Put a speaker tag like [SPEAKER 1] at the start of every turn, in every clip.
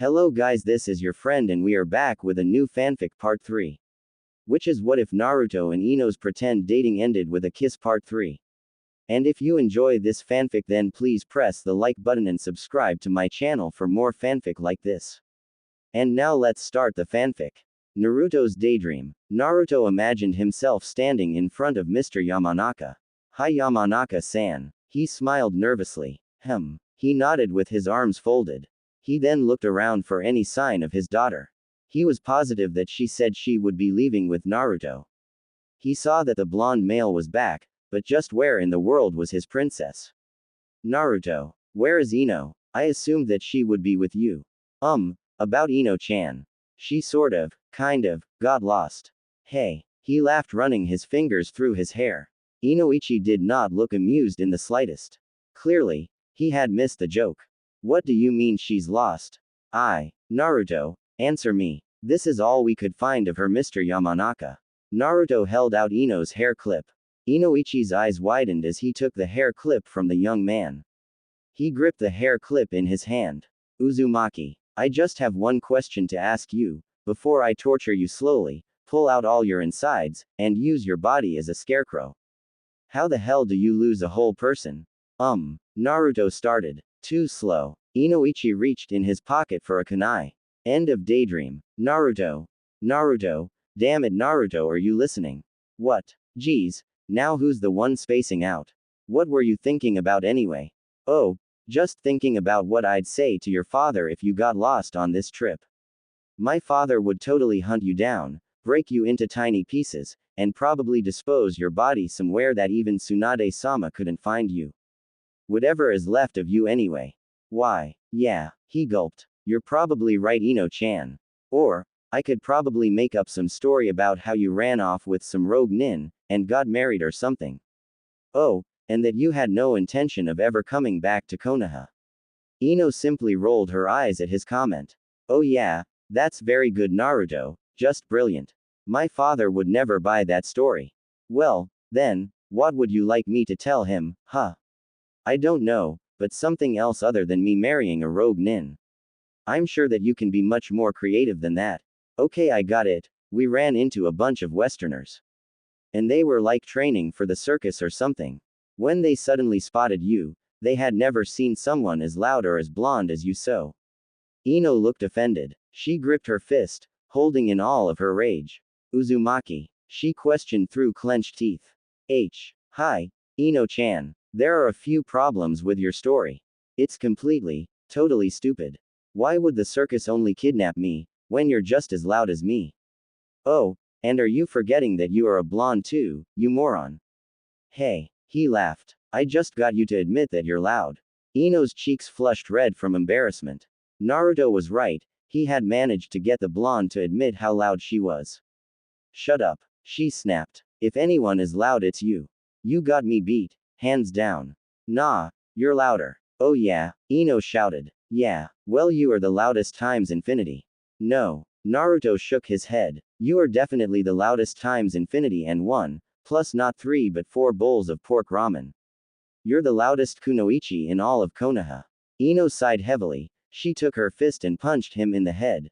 [SPEAKER 1] Hello guys, this is your friend and we are back with a new fanfic part 3. Which is what if Naruto and Ino's pretend dating ended with a kiss part 3. And if you enjoy this fanfic then please press the like button and subscribe to my channel for more fanfic like this. And now let's start the fanfic. Naruto's daydream. Naruto imagined himself standing in front of Mr. Yamanaka. Hi Yamanaka-san. He smiled nervously. He nodded with his arms folded. He then looked around for any sign of his daughter. He was positive that she said she would be leaving with Naruto. He saw that the blonde male was back, but just where in the world was his princess? Naruto. Where is Ino? I assumed that she would be with you. About Ino-chan. She kind of, got lost. Hey. He laughed, running his fingers through his hair. Inoichi did not look amused in the slightest. Clearly, he had missed the joke. What do you mean she's lost? Naruto, answer me. This is all we could find of her, Mr. Yamanaka. Naruto held out Ino's hair clip. Inoichi's eyes widened as he took the hair clip from the young man. He gripped the hair clip in his hand. Uzumaki, I just have one question to ask you, before I torture you slowly, pull out all your insides, and use your body as a scarecrow. How the hell do you lose a whole person? Naruto started. Too slow. Inoichi reached in his pocket for a kunai. End of daydream. Naruto. Damn it Naruto, are you listening? What? Geez. Now who's the one spacing out? What were you thinking about anyway? Oh, just thinking about what I'd say to your father if you got lost on this trip. My father would totally hunt you down, break you into tiny pieces, and probably dispose your body somewhere that even Tsunade-sama couldn't find you. Whatever is left of you anyway. Why, yeah, he gulped. You're probably right Ino-chan. Or, I could probably make up some story about how you ran off with some rogue nin, and got married or something. Oh, and that you had no intention of ever coming back to Konoha. Ino simply rolled her eyes at his comment. Oh yeah, that's very good Naruto, just brilliant. My father would never buy that story. Well, then, what would you like me to tell him, huh? I don't know, but something else other than me marrying a rogue nin. I'm sure that you can be much more creative than that. Okay, I got it. We ran into a bunch of Westerners. And they were like training for the circus or something. When they suddenly spotted you, they had never seen someone as loud or as blonde as you so. Ino looked offended. She gripped her fist, holding in all of her rage. Uzumaki. She questioned through clenched teeth. Hi, Ino-chan. There are a few problems with your story. It's totally stupid. Why would the circus only kidnap me, when you're just as loud as me? Oh, and are you forgetting that you are a blonde too, you moron? Hey, he laughed. I just got you to admit that you're loud. Ino's cheeks flushed red from embarrassment. Naruto was right, he had managed to get the blonde to admit how loud she was. Shut up, she snapped. If anyone is loud it's you. You got me beat. Hands down. Nah, you're louder. Oh yeah, Ino shouted. Yeah, well you are the loudest times infinity. No. Naruto shook his head. You are definitely the loudest times infinity and one, plus not 3 but 4 bowls of pork ramen. You're the loudest kunoichi in all of Konoha. Ino sighed heavily. She took her fist and punched him in the head.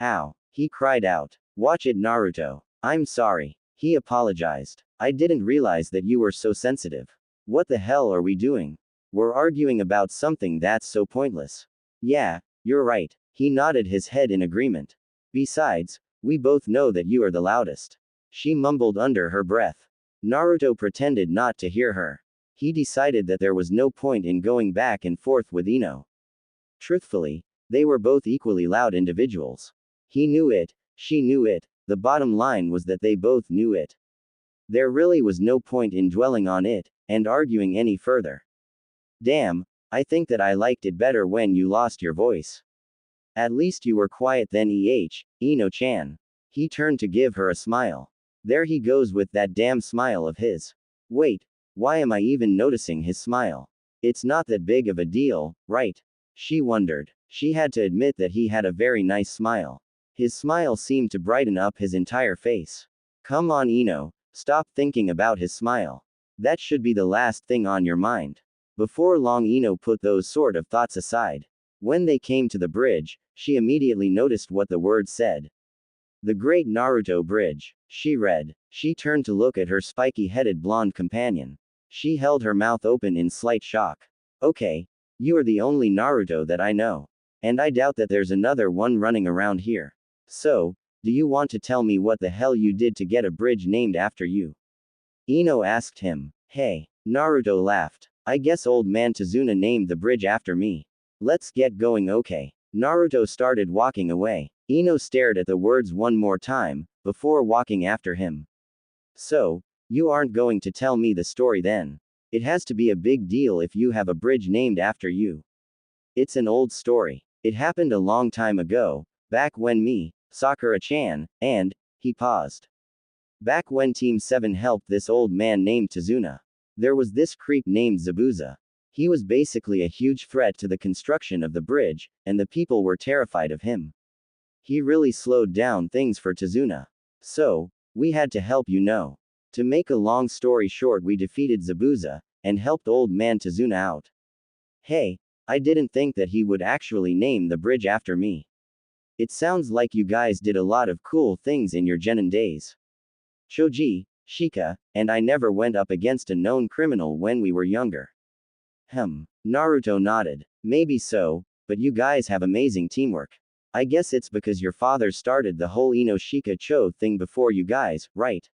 [SPEAKER 1] Ow. He cried out. Watch it Naruto. I'm sorry. He apologized. I didn't realize that you were so sensitive. What the hell are we doing? We're arguing about something that's so pointless. Yeah, you're right. He nodded his head in agreement. Besides, we both know that you are the loudest. She mumbled under her breath. Naruto pretended not to hear her. He decided that there was no point in going back and forth with Ino. Truthfully, they were both equally loud individuals. He knew it, she knew it, the bottom line was that they both knew it. There really was no point in dwelling on it, and arguing any further. Damn, I think that I liked it better when you lost your voice. At least you were quiet then Ino-chan. He turned to give her a smile. There he goes with that damn smile of his. Wait, why am I even noticing his smile? It's not that big of a deal, right? She wondered. She had to admit that he had a very nice smile. His smile seemed to brighten up his entire face. Come on Ino, stop thinking about his smile. That should be the last thing on your mind. Before long Ino put those sort of thoughts aside. When they came to the bridge, she immediately noticed what the word said. The Great Naruto Bridge. She read. She turned to look at her spiky-headed blonde companion. She held her mouth open in slight shock. Okay. You are the only Naruto that I know. And I doubt that there's another one running around here. So, do you want to tell me what the hell you did to get a bridge named after you? Ino asked him. Hey. Naruto laughed. I guess old man Tazuna named the bridge after me. Let's get going, okay. Naruto started walking away. Ino stared at the words one more time, before walking after him. So, you aren't going to tell me the story then. It has to be a big deal if you have a bridge named after you. It's an old story. It happened a long time ago, back when me, Sakura-chan, and, he paused. Back when Team 7 helped this old man named Tazuna. There was this creep named Zabuza. He was basically a huge threat to the construction of the bridge, and the people were terrified of him. He really slowed down things for Tazuna. So, we had to help you know. To make a long story short, we defeated Zabuza, and helped old man Tazuna out. Hey, I didn't think that he would actually name the bridge after me. It sounds like you guys did a lot of cool things in your genin days. Choji, Shika, and I never went up against a known criminal when we were younger. Naruto nodded. Maybe so, but you guys have amazing teamwork. I guess it's because your father started the whole Ino Shika Cho thing before you guys, right?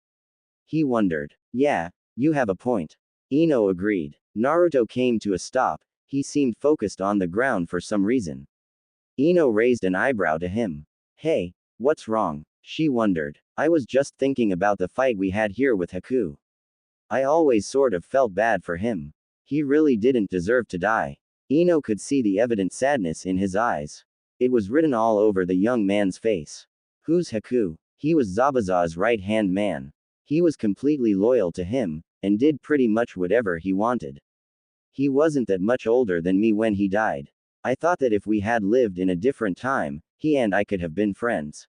[SPEAKER 1] He wondered. Yeah, you have a point. Ino agreed. Naruto came to a stop. He seemed focused on the ground for some reason. Ino raised an eyebrow to him. Hey, what's wrong? She wondered. I was just thinking about the fight we had here with Haku. I always sort of felt bad for him. He really didn't deserve to die. Ino could see the evident sadness in his eyes. It was written all over the young man's face. Who's Haku? He was Zabuza's right-hand man. He was completely loyal to him, and did pretty much whatever he wanted. He wasn't that much older than me when he died. I thought that if we had lived in a different time, he and I could have been friends.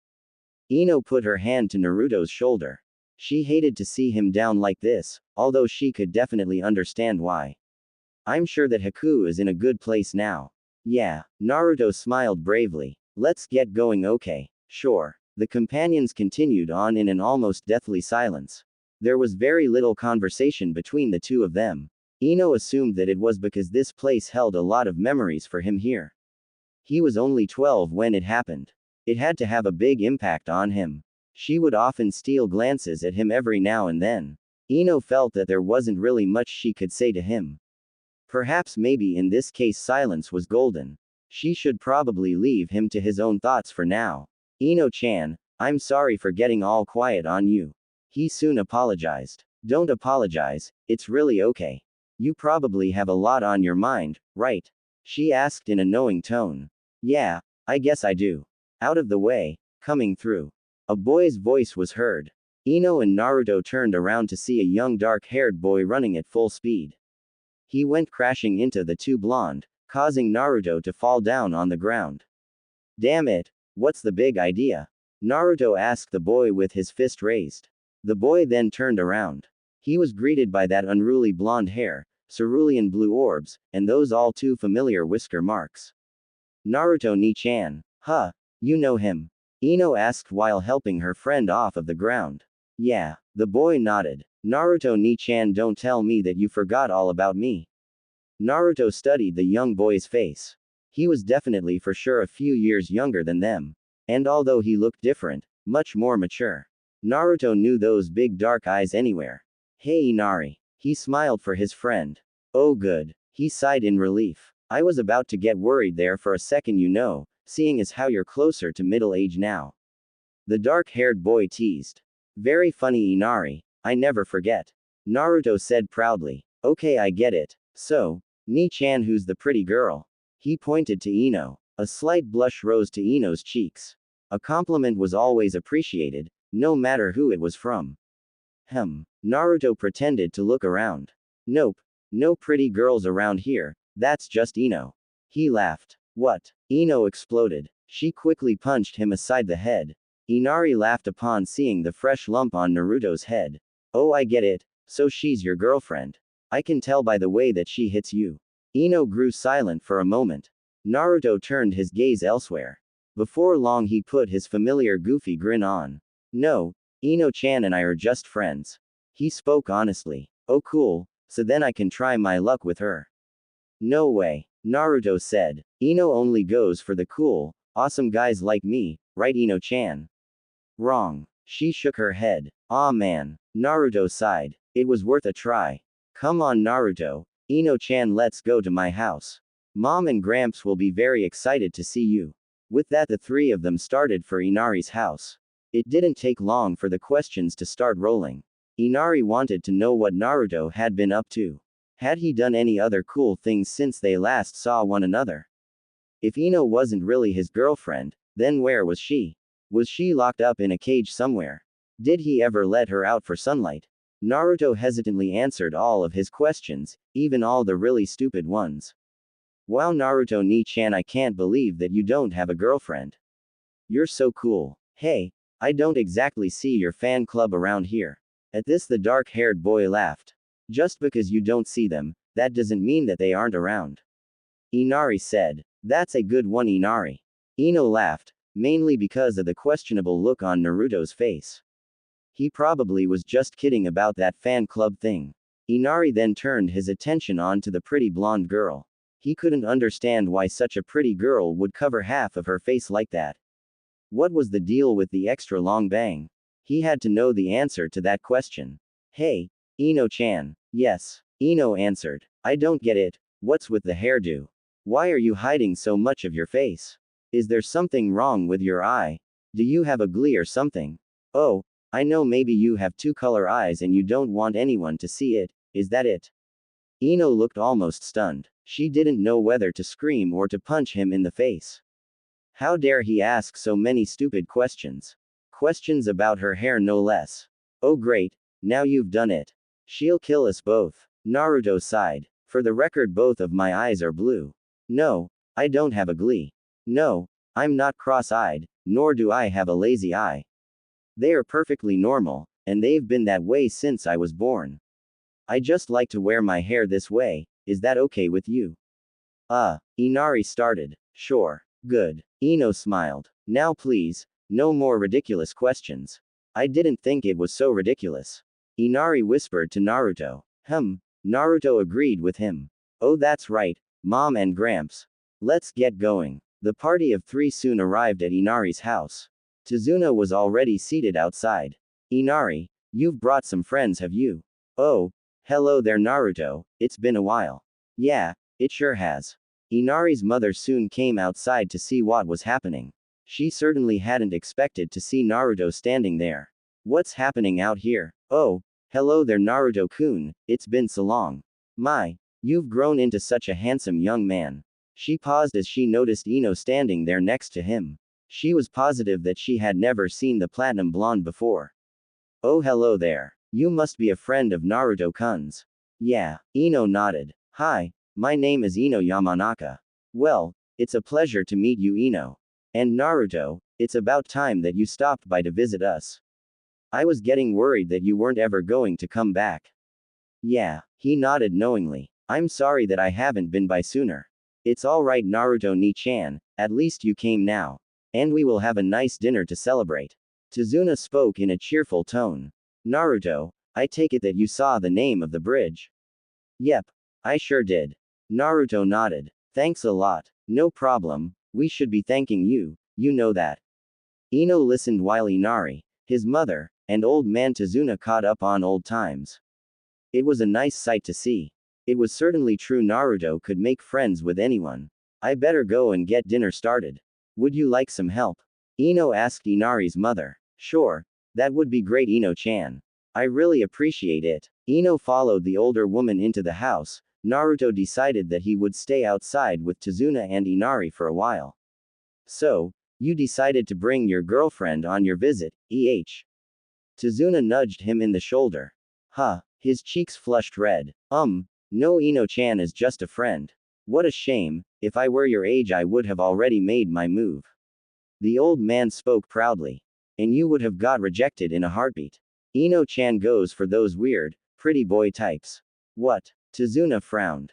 [SPEAKER 1] Ino put her hand to Naruto's shoulder. She hated to see him down like this, although she could definitely understand why. I'm sure that Haku is in a good place now. Yeah, Naruto smiled bravely. Let's get going, okay? Sure. The companions continued on in an almost deathly silence. There was very little conversation between the two of them. Ino assumed that it was because this place held a lot of memories for him here. He was only 12 when it happened. It had to have a big impact on him. She would often steal glances at him every now and then. Ino felt that there wasn't really much she could say to him. Perhaps maybe in this case silence was golden. She should probably leave him to his own thoughts for now. Ino-chan, I'm sorry for getting all quiet on you. He soon apologized. Don't apologize, it's really okay. You probably have a lot on your mind, right? She asked in a knowing tone. Yeah, I guess I do. Out of the way, coming through. A boy's voice was heard. Ino and Naruto turned around to see a young dark-haired boy running at full speed. He went crashing into the two blonde, causing Naruto to fall down on the ground. Damn it, what's the big idea? Naruto asked the boy with his fist raised. The boy then turned around. He was greeted by that unruly blonde hair, cerulean blue orbs, and those all too familiar whisker marks. Naruto Ni-chan. Huh, you know him? Ino asked while helping her friend off of the ground. Yeah, the boy nodded. Naruto Ni-chan, don't tell me that you forgot all about me. Naruto studied the young boy's face. He was definitely for sure a few years younger than them. And although he looked different, much more mature. Naruto knew those big dark eyes anywhere. Hey Inari. He smiled for his friend. Oh good. He sighed in relief. I was about to get worried there for a second, you know, seeing as how you're closer to middle age now. The dark-haired boy teased. Very funny Inari, I never forget. Naruto said proudly. Okay, I get it. So, Ni-chan, who's the pretty girl? He pointed to Ino. A slight blush rose to Ino's cheeks. A compliment was always appreciated, no matter who it was from. Naruto pretended to look around. Nope. No pretty girls around here, that's just Ino. He laughed. What? Ino exploded. She quickly punched him aside the head. Inari laughed upon seeing the fresh lump on Naruto's head. Oh, I get it, so she's your girlfriend. I can tell by the way that she hits you. Ino grew silent for a moment. Naruto turned his gaze elsewhere. Before long he put his familiar goofy grin on. No, Ino-chan and I are just friends. He spoke honestly. Oh cool, so then I can try my luck with her. No way, Naruto said. Ino only goes for the cool, awesome guys like me, right Ino-chan? Wrong. She shook her head. Aw man. Naruto sighed. It was worth a try. Come on Naruto, Ino-chan, let's go to my house. Mom and Gramps will be very excited to see you. With that the three of them started for Inari's house. It didn't take long for the questions to start rolling. Inari wanted to know what Naruto had been up to. Had he done any other cool things since they last saw one another? If Ino wasn't really his girlfriend, then where was she? Was she locked up in a cage somewhere? Did he ever let her out for sunlight? Naruto hesitantly answered all of his questions, even all the really stupid ones. Wow Naruto ni-chan, I can't believe that you don't have a girlfriend. You're so cool. Hey, I don't exactly see your fan club around here. At this the dark-haired boy laughed. Just because you don't see them, that doesn't mean that they aren't around. Inari said. That's a good one Inari. Ino laughed, mainly because of the questionable look on Naruto's face. He probably was just kidding about that fan club thing. Inari then turned his attention on to the pretty blonde girl. He couldn't understand why such a pretty girl would cover half of her face like that. What was the deal with the extra long bang? He had to know the answer to that question. Hey, Ino-chan. Yes, Ino answered. I don't get it. What's with the hairdo? Why are you hiding so much of your face? Is there something wrong with your eye? Do you have a glee or something? Oh, I know, maybe you have two-color eyes and you don't want anyone to see it. Is that it? Ino looked almost stunned. She didn't know whether to scream or to punch him in the face. How dare he ask so many stupid questions? Questions about her hair no less. Oh great, now you've done it. She'll kill us both. Naruto sighed. For the record, both of my eyes are blue. No, I don't have a glee. No, I'm not cross-eyed, nor do I have a lazy eye. They are perfectly normal, and they've been that way since I was born. I just like to wear my hair this way. Is that okay with you? Inari started. Sure. Good. Ino smiled. Now please, no more ridiculous questions. I didn't think it was so ridiculous. Inari whispered to Naruto. Naruto agreed with him. Oh that's right, Mom and Gramps. Let's get going. The party of three soon arrived at Inari's house. Tazuna was already seated outside. Inari, you've brought some friends, have you? Oh, hello there Naruto, it's been a while. Yeah, it sure has. Inari's mother soon came outside to see what was happening. She certainly hadn't expected to see Naruto standing there. What's happening out here? Oh, hello there Naruto-kun, it's been so long. My, you've grown into such a handsome young man. She paused as she noticed Ino standing there next to him. She was positive that she had never seen the platinum blonde before. Oh hello there. You must be a friend of Naruto-kun's. Yeah, Ino nodded. Hi, my name is Ino Yamanaka. Well, it's a pleasure to meet you Ino. And Naruto, it's about time that you stopped by to visit us. I was getting worried that you weren't ever going to come back. Yeah, he nodded knowingly. I'm sorry that I haven't been by sooner. It's alright Naruto ni-chan, at least you came now. And we will have a nice dinner to celebrate. Tazuna spoke in a cheerful tone. Naruto, I take it that you saw the name of the bridge. Yep, I sure did. Naruto nodded. Thanks a lot. No problem, we should be thanking you, you know that. Ino listened while Inari, his mother, and old man Tazuna caught up on old times. It was a nice sight to see. It was certainly true Naruto could make friends with anyone. I better go and get dinner started. Would you like some help? Ino asked Inari's mother. Sure, that would be great Ino-chan. I really appreciate it. Ino followed the older woman into the house. Naruto decided that he would stay outside with Tazuna and Inari for a while. So, you decided to bring your girlfriend on your visit, Tazuna nudged him in the shoulder. His cheeks flushed red. No Ino-chan is just a friend. What a shame, if I were your age I would have already made my move. The old man spoke proudly. And you would have got rejected in a heartbeat. Ino-chan goes for those weird, pretty boy types. What? Tazuna frowned.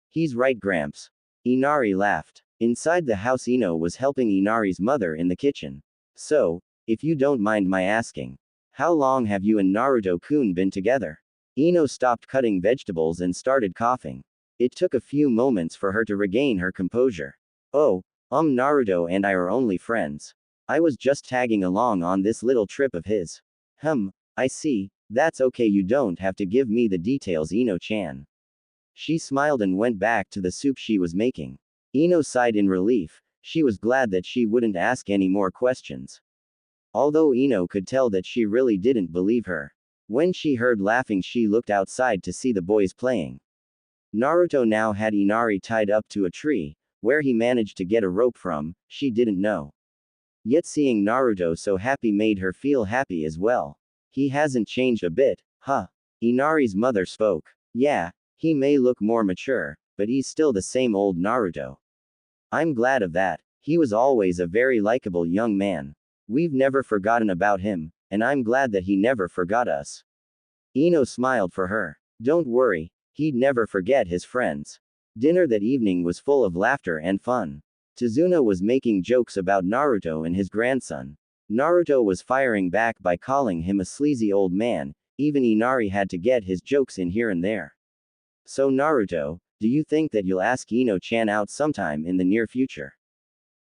[SPEAKER 1] He's right Gramps. Inari laughed. Inside the house, Ino was helping Inari's mother in the kitchen. So, if you don't mind my asking, how long have you and Naruto-kun been together? Ino stopped cutting vegetables and started coughing. It took a few moments for her to regain her composure. Oh, Naruto and I are only friends. I was just tagging along on this little trip of his. I see, that's okay, you don't have to give me the details, Ino-chan. She smiled and went back to the soup she was making. Ino sighed in relief. She was glad that she wouldn't ask any more questions. Although Ino could tell that she really didn't believe her. When she heard laughing, she looked outside to see the boys playing. Naruto now had Inari tied up to a tree. Where he managed to get a rope from, she didn't know. Yet seeing Naruto so happy made her feel happy as well. He hasn't changed a bit, huh? Inari's mother spoke. Yeah, he may look more mature, but he's still the same old Naruto. I'm glad of that. He was always a very likable young man. We've never forgotten about him, and I'm glad that he never forgot us. Ino smiled for her. Don't worry, he'd never forget his friends. Dinner that evening was full of laughter and fun. Tazuna was making jokes about Naruto and his grandson. Naruto was firing back by calling him a sleazy old man. Even Inari had to get his jokes in here and there. So Naruto, do you think that you'll ask Ino-chan out sometime in the near future?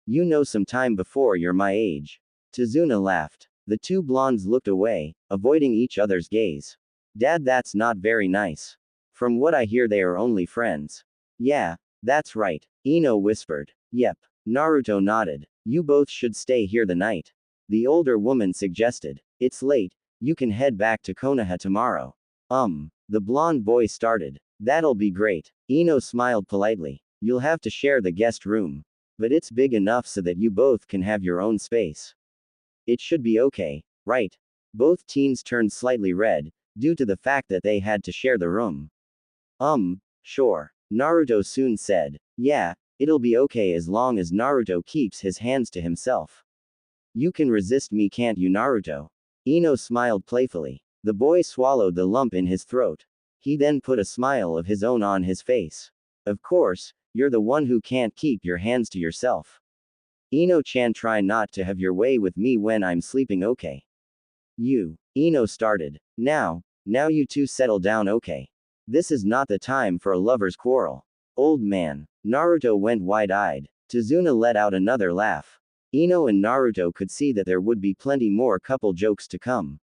[SPEAKER 1] You know, some time before you're my age. Tazuna laughed. The two blondes looked away, avoiding each other's gaze. Dad, that's not very nice. From what I hear, they are only friends. Yeah, that's right, Ino whispered. Yep. Naruto nodded. You both should stay here the night. The older woman suggested. It's late, you can head back to Konoha tomorrow. The blonde boy started. That'll be great. Ino smiled politely. You'll have to share the guest room. But it's big enough so that you both can have your own space. It should be okay, right? Both teens turned slightly red, due to the fact that they had to share the room. Sure. Naruto soon said. Yeah, it'll be okay as long as Naruto keeps his hands to himself. You can resist me, can't you, Naruto? Ino smiled playfully. The boy swallowed the lump in his throat. He then put a smile of his own on his face. Of course, you're the one who can't keep your hands to yourself. Ino-chan, try not to have your way with me when I'm sleeping, okay? Ino started. Now you two settle down, okay? This is not the time for a lover's quarrel. Old man. Naruto went wide-eyed. Tazuna let out another laugh. Ino and Naruto could see that there would be plenty more couple jokes to come.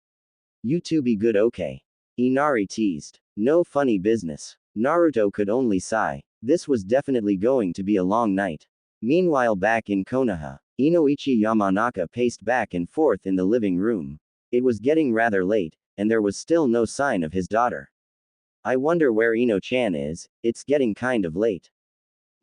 [SPEAKER 1] You two be good, okay? Inari teased. No funny business. Naruto could only sigh. This was definitely going to be a long night. Meanwhile, back in Konoha, Inoichi Yamanaka paced back and forth in the living room. It was getting rather late, and there was still no sign of his daughter. I wonder where Ino-chan is, it's getting kind of late.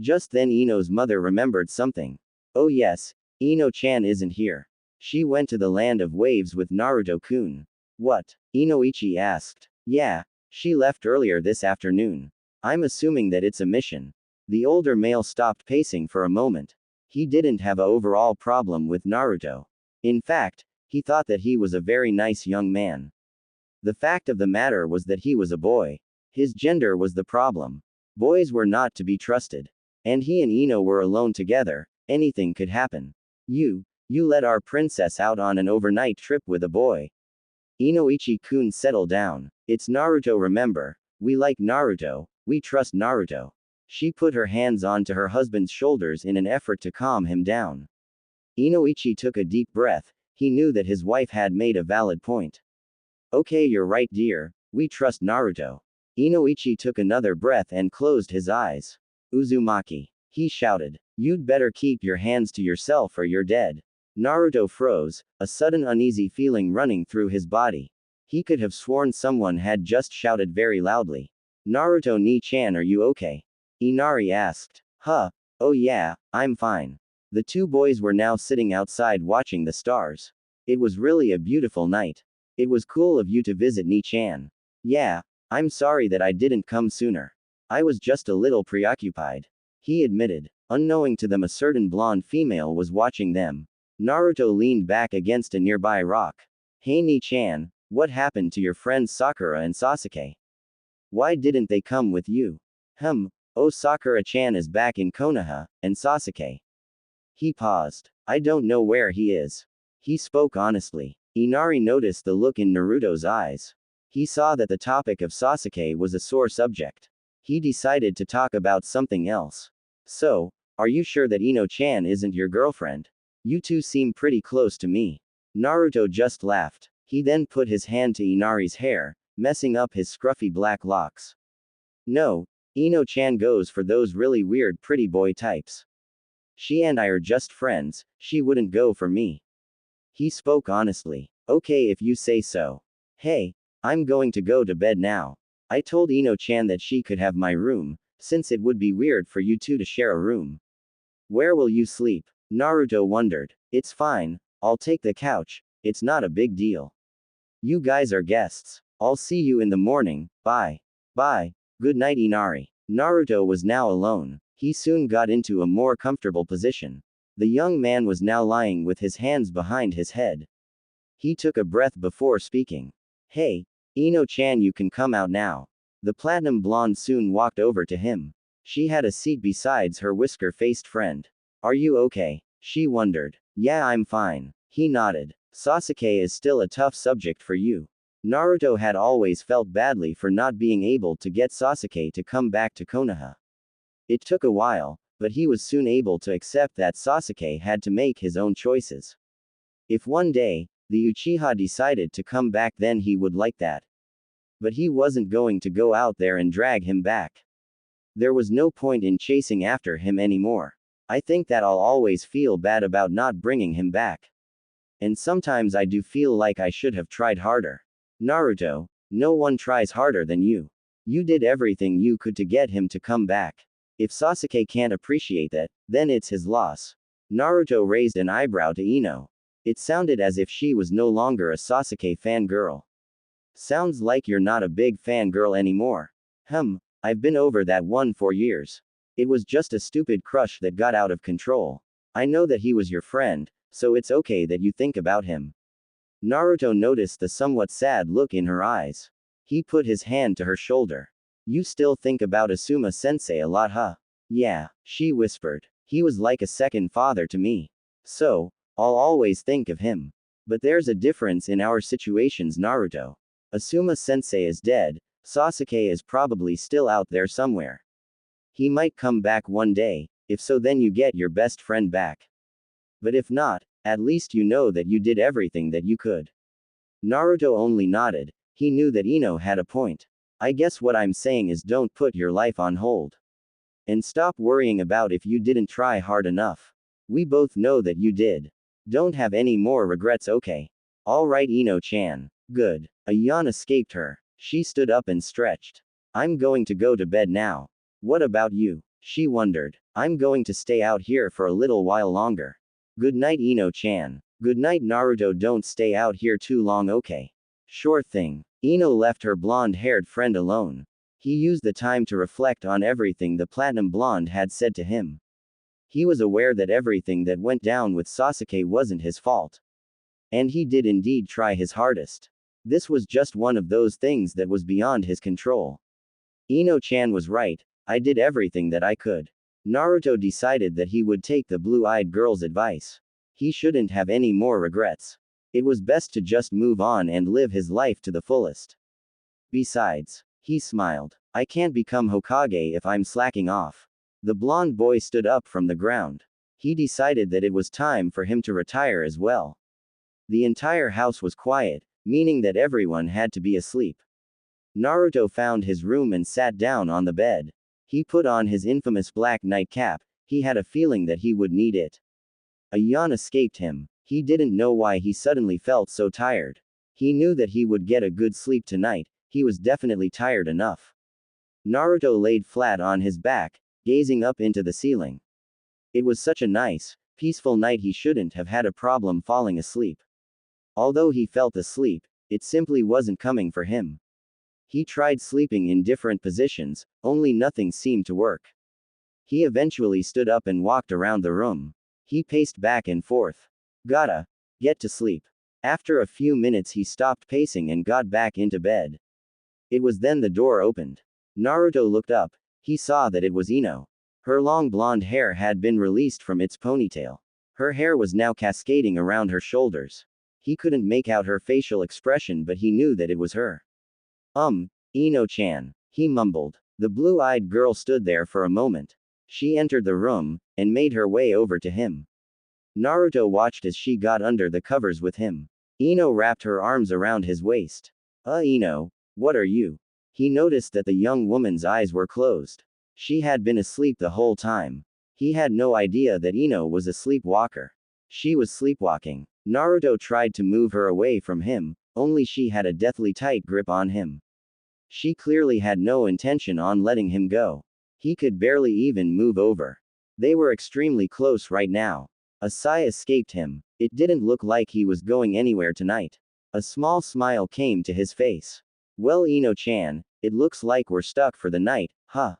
[SPEAKER 1] Just then Ino's mother remembered something. Oh yes, Ino-chan isn't here. She went to the land of waves with Naruto-kun. What? Inoichi asked. Yeah, she left earlier this afternoon. I'm assuming that it's a mission. The older male stopped pacing for a moment. He didn't have an overall problem with Naruto. In fact, he thought that he was a very nice young man. The fact of the matter was that he was a boy. His gender was the problem. Boys were not to be trusted. And he and Ino were alone together. Anything could happen. You let our princess out on an overnight trip with a boy. Inoichi-kun, settle down. It's Naruto, remember. We like Naruto, we trust Naruto. She put her hands onto her husband's shoulders in an effort to calm him down. Inoichi took a deep breath. He knew that his wife had made a valid point. Okay, you're right, dear. We trust Naruto. Inoichi took another breath and closed his eyes. Uzumaki. He shouted. You'd better keep your hands to yourself or you're dead. Naruto froze, a sudden uneasy feeling running through his body. He could have sworn someone had just shouted very loudly. Naruto ni-chan, are you okay? Inari asked. Huh. Oh yeah, I'm fine. The two boys were now sitting outside watching the stars. It was really a beautiful night. It was cool of you to visit ni-chan. Yeah, I'm sorry that I didn't come sooner. I was just a little preoccupied. He admitted. Unknowing to them, a certain blonde female was watching them. Naruto leaned back against a nearby rock. Hey ni-chan, what happened to your friends Sakura and Sasuke? Why didn't they come with you? Oh, Sakura-chan is back in Konoha, and Sasuke. He paused. I don't know where he is. He spoke honestly. Inari noticed the look in Naruto's eyes. He saw that the topic of Sasuke was a sore subject. He decided to talk about something else. So, are you sure that Ino-chan isn't your girlfriend? You two seem pretty close to me. Naruto just laughed. He then put his hand to Inari's hair, messing up his scruffy black locks. No, Ino-chan goes for those really weird pretty boy types. She and I are just friends, she wouldn't go for me. He spoke honestly. Okay if you say so. Hey, I'm going to go to bed now. I told Ino-chan that she could have my room, since it would be weird for you two to share a room. Where will you sleep? Naruto wondered. It's fine, I'll take the couch, it's not a big deal. You guys are guests. I'll see you in the morning, bye. Bye. Good night Inari. Naruto was now alone. He soon got into a more comfortable position. The young man was now lying with his hands behind his head. He took a breath before speaking. Hey, Ino-chan, you can come out now. The platinum blonde soon walked over to him. She had a seat besides her whisker-faced friend. Are you okay? She wondered. Yeah, I'm fine. He nodded. Sasuke is still a tough subject for you. Naruto had always felt badly for not being able to get Sasuke to come back to Konoha. It took a while, but he was soon able to accept that Sasuke had to make his own choices. If one day, the Uchiha decided to come back, then he would like that. But he wasn't going to go out there and drag him back. There was no point in chasing after him anymore. I think that I'll always feel bad about not bringing him back. And sometimes I do feel like I should have tried harder. Naruto, no one tries harder than you. You did everything you could to get him to come back. If Sasuke can't appreciate that, then it's his loss. Naruto raised an eyebrow to Ino. It sounded as if she was no longer a Sasuke fangirl. Sounds like you're not a big fangirl anymore. I've been over that one for years. It was just a stupid crush that got out of control. I know that he was your friend, so it's okay that you think about him. Naruto noticed the somewhat sad look in her eyes. He put his hand to her shoulder. You still think about Asuma-sensei a lot, huh? Yeah, she whispered. He was like a second father to me. So, I'll always think of him. But there's a difference in our situations, Naruto. Asuma-sensei is dead, Sasuke is probably still out there somewhere. He might come back one day, if so then you get your best friend back. But if not, at least you know that you did everything that you could. Naruto only nodded. He knew that Ino had a point. I guess what I'm saying is don't put your life on hold. And stop worrying about if you didn't try hard enough. We both know that you did. Don't have any more regrets, okay? Alright Ino-chan. Good. A yawn escaped her. She stood up and stretched. I'm going to go to bed now. What about you? She wondered. I'm going to stay out here for a little while longer. Good night Ino-chan. Good night Naruto, don't stay out here too long, okay? Sure thing. Ino left her blonde-haired friend alone. He used the time to reflect on everything the platinum blonde had said to him. He was aware that everything that went down with Sasuke wasn't his fault. And he did indeed try his hardest. This was just one of those things that was beyond his control. Ino-chan was right, I did everything that I could. Naruto decided that he would take the blue-eyed girl's advice. He shouldn't have any more regrets. It was best to just move on and live his life to the fullest. Besides, he smiled. I can't become Hokage if I'm slacking off. The blonde boy stood up from the ground. He decided that it was time for him to retire as well. The entire house was quiet, meaning that everyone had to be asleep. Naruto found his room and sat down on the bed. He put on his infamous black nightcap. He had a feeling that he would need it. A yawn escaped him. He didn't know why he suddenly felt so tired. He knew that he would get a good sleep tonight, he was definitely tired enough. Naruto laid flat on his back, gazing up into the ceiling. It was such a nice, peaceful night, he shouldn't have had a problem falling asleep. Although he felt asleep, it simply wasn't coming for him. He tried sleeping in different positions, only nothing seemed to work. He eventually stood up and walked around the room. He paced back and forth. Gotta get to sleep. After a few minutes he stopped pacing and got back into bed. It was then the door opened. Naruto looked up. He saw that it was Ino. Her long blonde hair had been released from its ponytail. Her hair was now cascading around her shoulders. He couldn't make out her facial expression, but he knew that it was her. Ino-chan, he mumbled. The blue-eyed girl stood there for a moment. She entered the room, and made her way over to him. Naruto watched as she got under the covers with him. Ino wrapped her arms around his waist. Ino, what are you? He noticed that the young woman's eyes were closed. She had been asleep the whole time. He had no idea that Ino was a sleepwalker. She was sleepwalking. Naruto tried to move her away from him, only she had a deathly tight grip on him. She clearly had no intention on letting him go. He could barely even move over. They were extremely close right now. A sigh escaped him. It didn't look like he was going anywhere tonight. A small smile came to his face. Well, Ino-chan, it looks like we're stuck for the night, huh?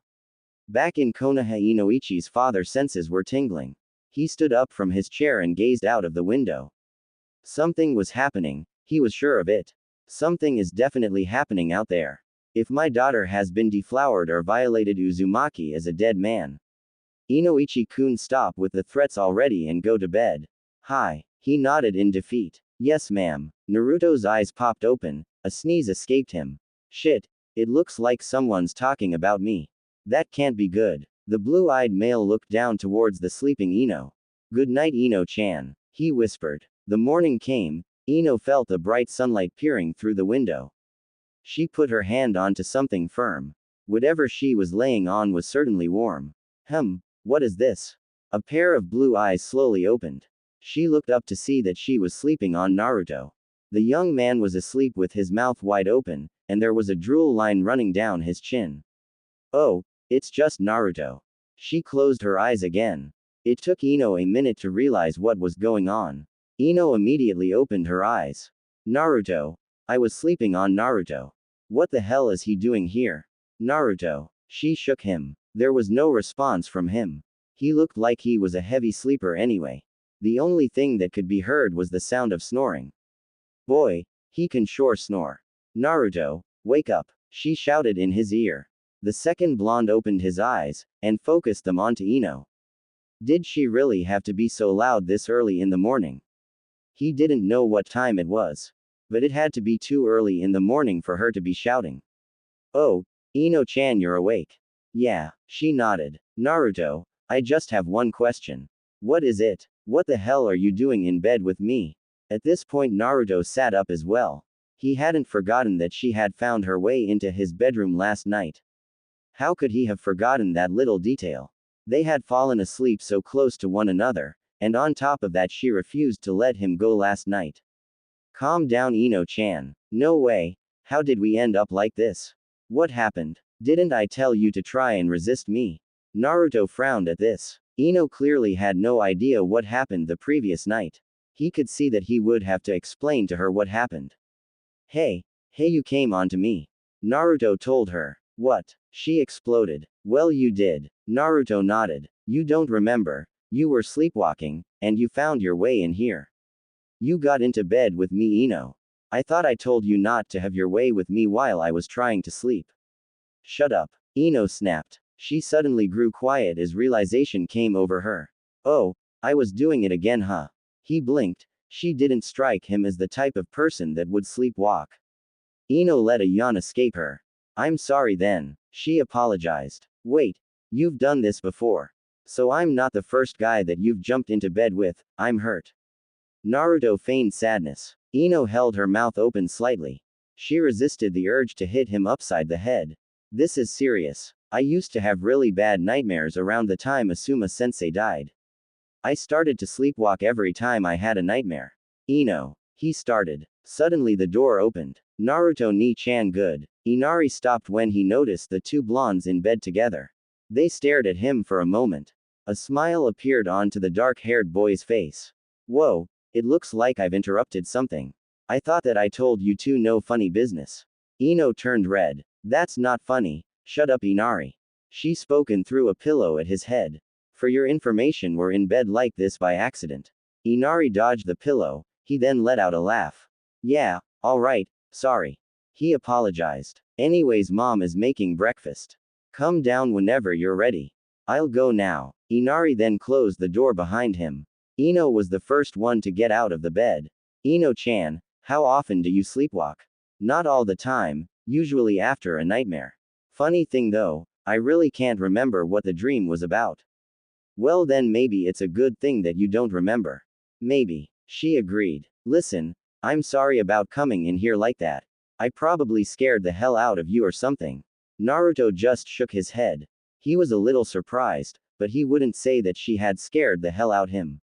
[SPEAKER 1] Back in Konoha, Inoichi's father's senses were tingling. He stood up from his chair and gazed out of the window. Something was happening, he was sure of it. Something is definitely happening out there. If my daughter has been deflowered or violated, Uzumaki is a dead man. Inoichi-kun, stop with the threats already and go to bed. Hi. He nodded in defeat. Yes, ma'am. Naruto's eyes popped open. A sneeze escaped him. Shit. It looks like someone's talking about me. That can't be good. The blue-eyed male looked down towards the sleeping Ino. Good night, Ino-chan, he whispered. The morning came. Ino felt the bright sunlight peering through the window. She put her hand onto something firm. Whatever she was laying on was certainly warm. What is this? A pair of blue eyes slowly opened. She looked up to see that she was sleeping on Naruto. The young man was asleep with his mouth wide open, and there was a drool line running down his chin. Oh, it's just Naruto. She closed her eyes again. It took Ino a minute to realize what was going on. Ino immediately opened her eyes. Naruto. I was sleeping on Naruto. What the hell is he doing here? Naruto. She shook him. There was no response from him. He looked like he was a heavy sleeper anyway. The only thing that could be heard was the sound of snoring. Boy, he can sure snore. Naruto, wake up, she shouted in his ear. The second blonde opened his eyes, and focused them onto Ino. Did she really have to be so loud this early in the morning? He didn't know what time it was. But it had to be too early in the morning for her to be shouting. Oh, Ino-chan, you're awake. Yeah, she nodded. Naruto, I just have one question. What is it? What the hell are you doing in bed with me? At this point, Naruto sat up as well. He hadn't forgotten that she had found her way into his bedroom last night. How could he have forgotten that little detail? They had fallen asleep so close to one another, and on top of that, she refused to let him go last night. Calm down, Ino-chan. No way. How did we end up like this? What happened? Didn't I tell you to try and resist me? Naruto frowned at this. Ino clearly had no idea what happened the previous night. He could see that he would have to explain to her what happened. Hey, you came onto me. Naruto told her. What? She exploded. Well, you did. Naruto nodded. You don't remember. You were sleepwalking, and you found your way in here. You got into bed with me, Ino. I thought I told you not to have your way with me while I was trying to sleep. Shut up. Ino snapped. She suddenly grew quiet as realization came over her. Oh, I was doing it again, huh? He blinked. She didn't strike him as the type of person that would sleepwalk. Ino let a yawn escape her. I'm sorry then. She apologized. Wait. You've done this before. So I'm not the first guy that you've jumped into bed with. I'm hurt. Naruto feigned sadness. Ino held her mouth open slightly. She resisted the urge to hit him upside the head. This is serious. I used to have really bad nightmares around the time Asuma-sensei died. I started to sleepwalk every time I had a nightmare. Ino. He started. Suddenly the door opened. Naruto ni-chan good. Inari stopped when he noticed the two blondes in bed together. They stared at him for a moment. A smile appeared onto the dark-haired boy's face. Whoa, it looks like I've interrupted something. I thought that I told you two no funny business. Ino turned red. That's not funny. Shut up, Inari. She spoke and threw a pillow at his head. For your information, we're in bed like this by accident. Inari dodged the pillow. He then let out a laugh. Yeah, alright, sorry. He apologized. Anyways, mom is making breakfast. Come down whenever you're ready. I'll go now. Inari then closed the door behind him. Ino was the first one to get out of the bed. Ino-chan, how often do you sleepwalk? Not all the time, usually after a nightmare. Funny thing though, I really can't remember what the dream was about. Well then maybe it's a good thing that you don't remember. Maybe. She agreed. Listen, I'm sorry about coming in here like that. I probably scared the hell out of you or something. Naruto just shook his head. He was a little surprised, but he wouldn't say that she had scared the hell out him.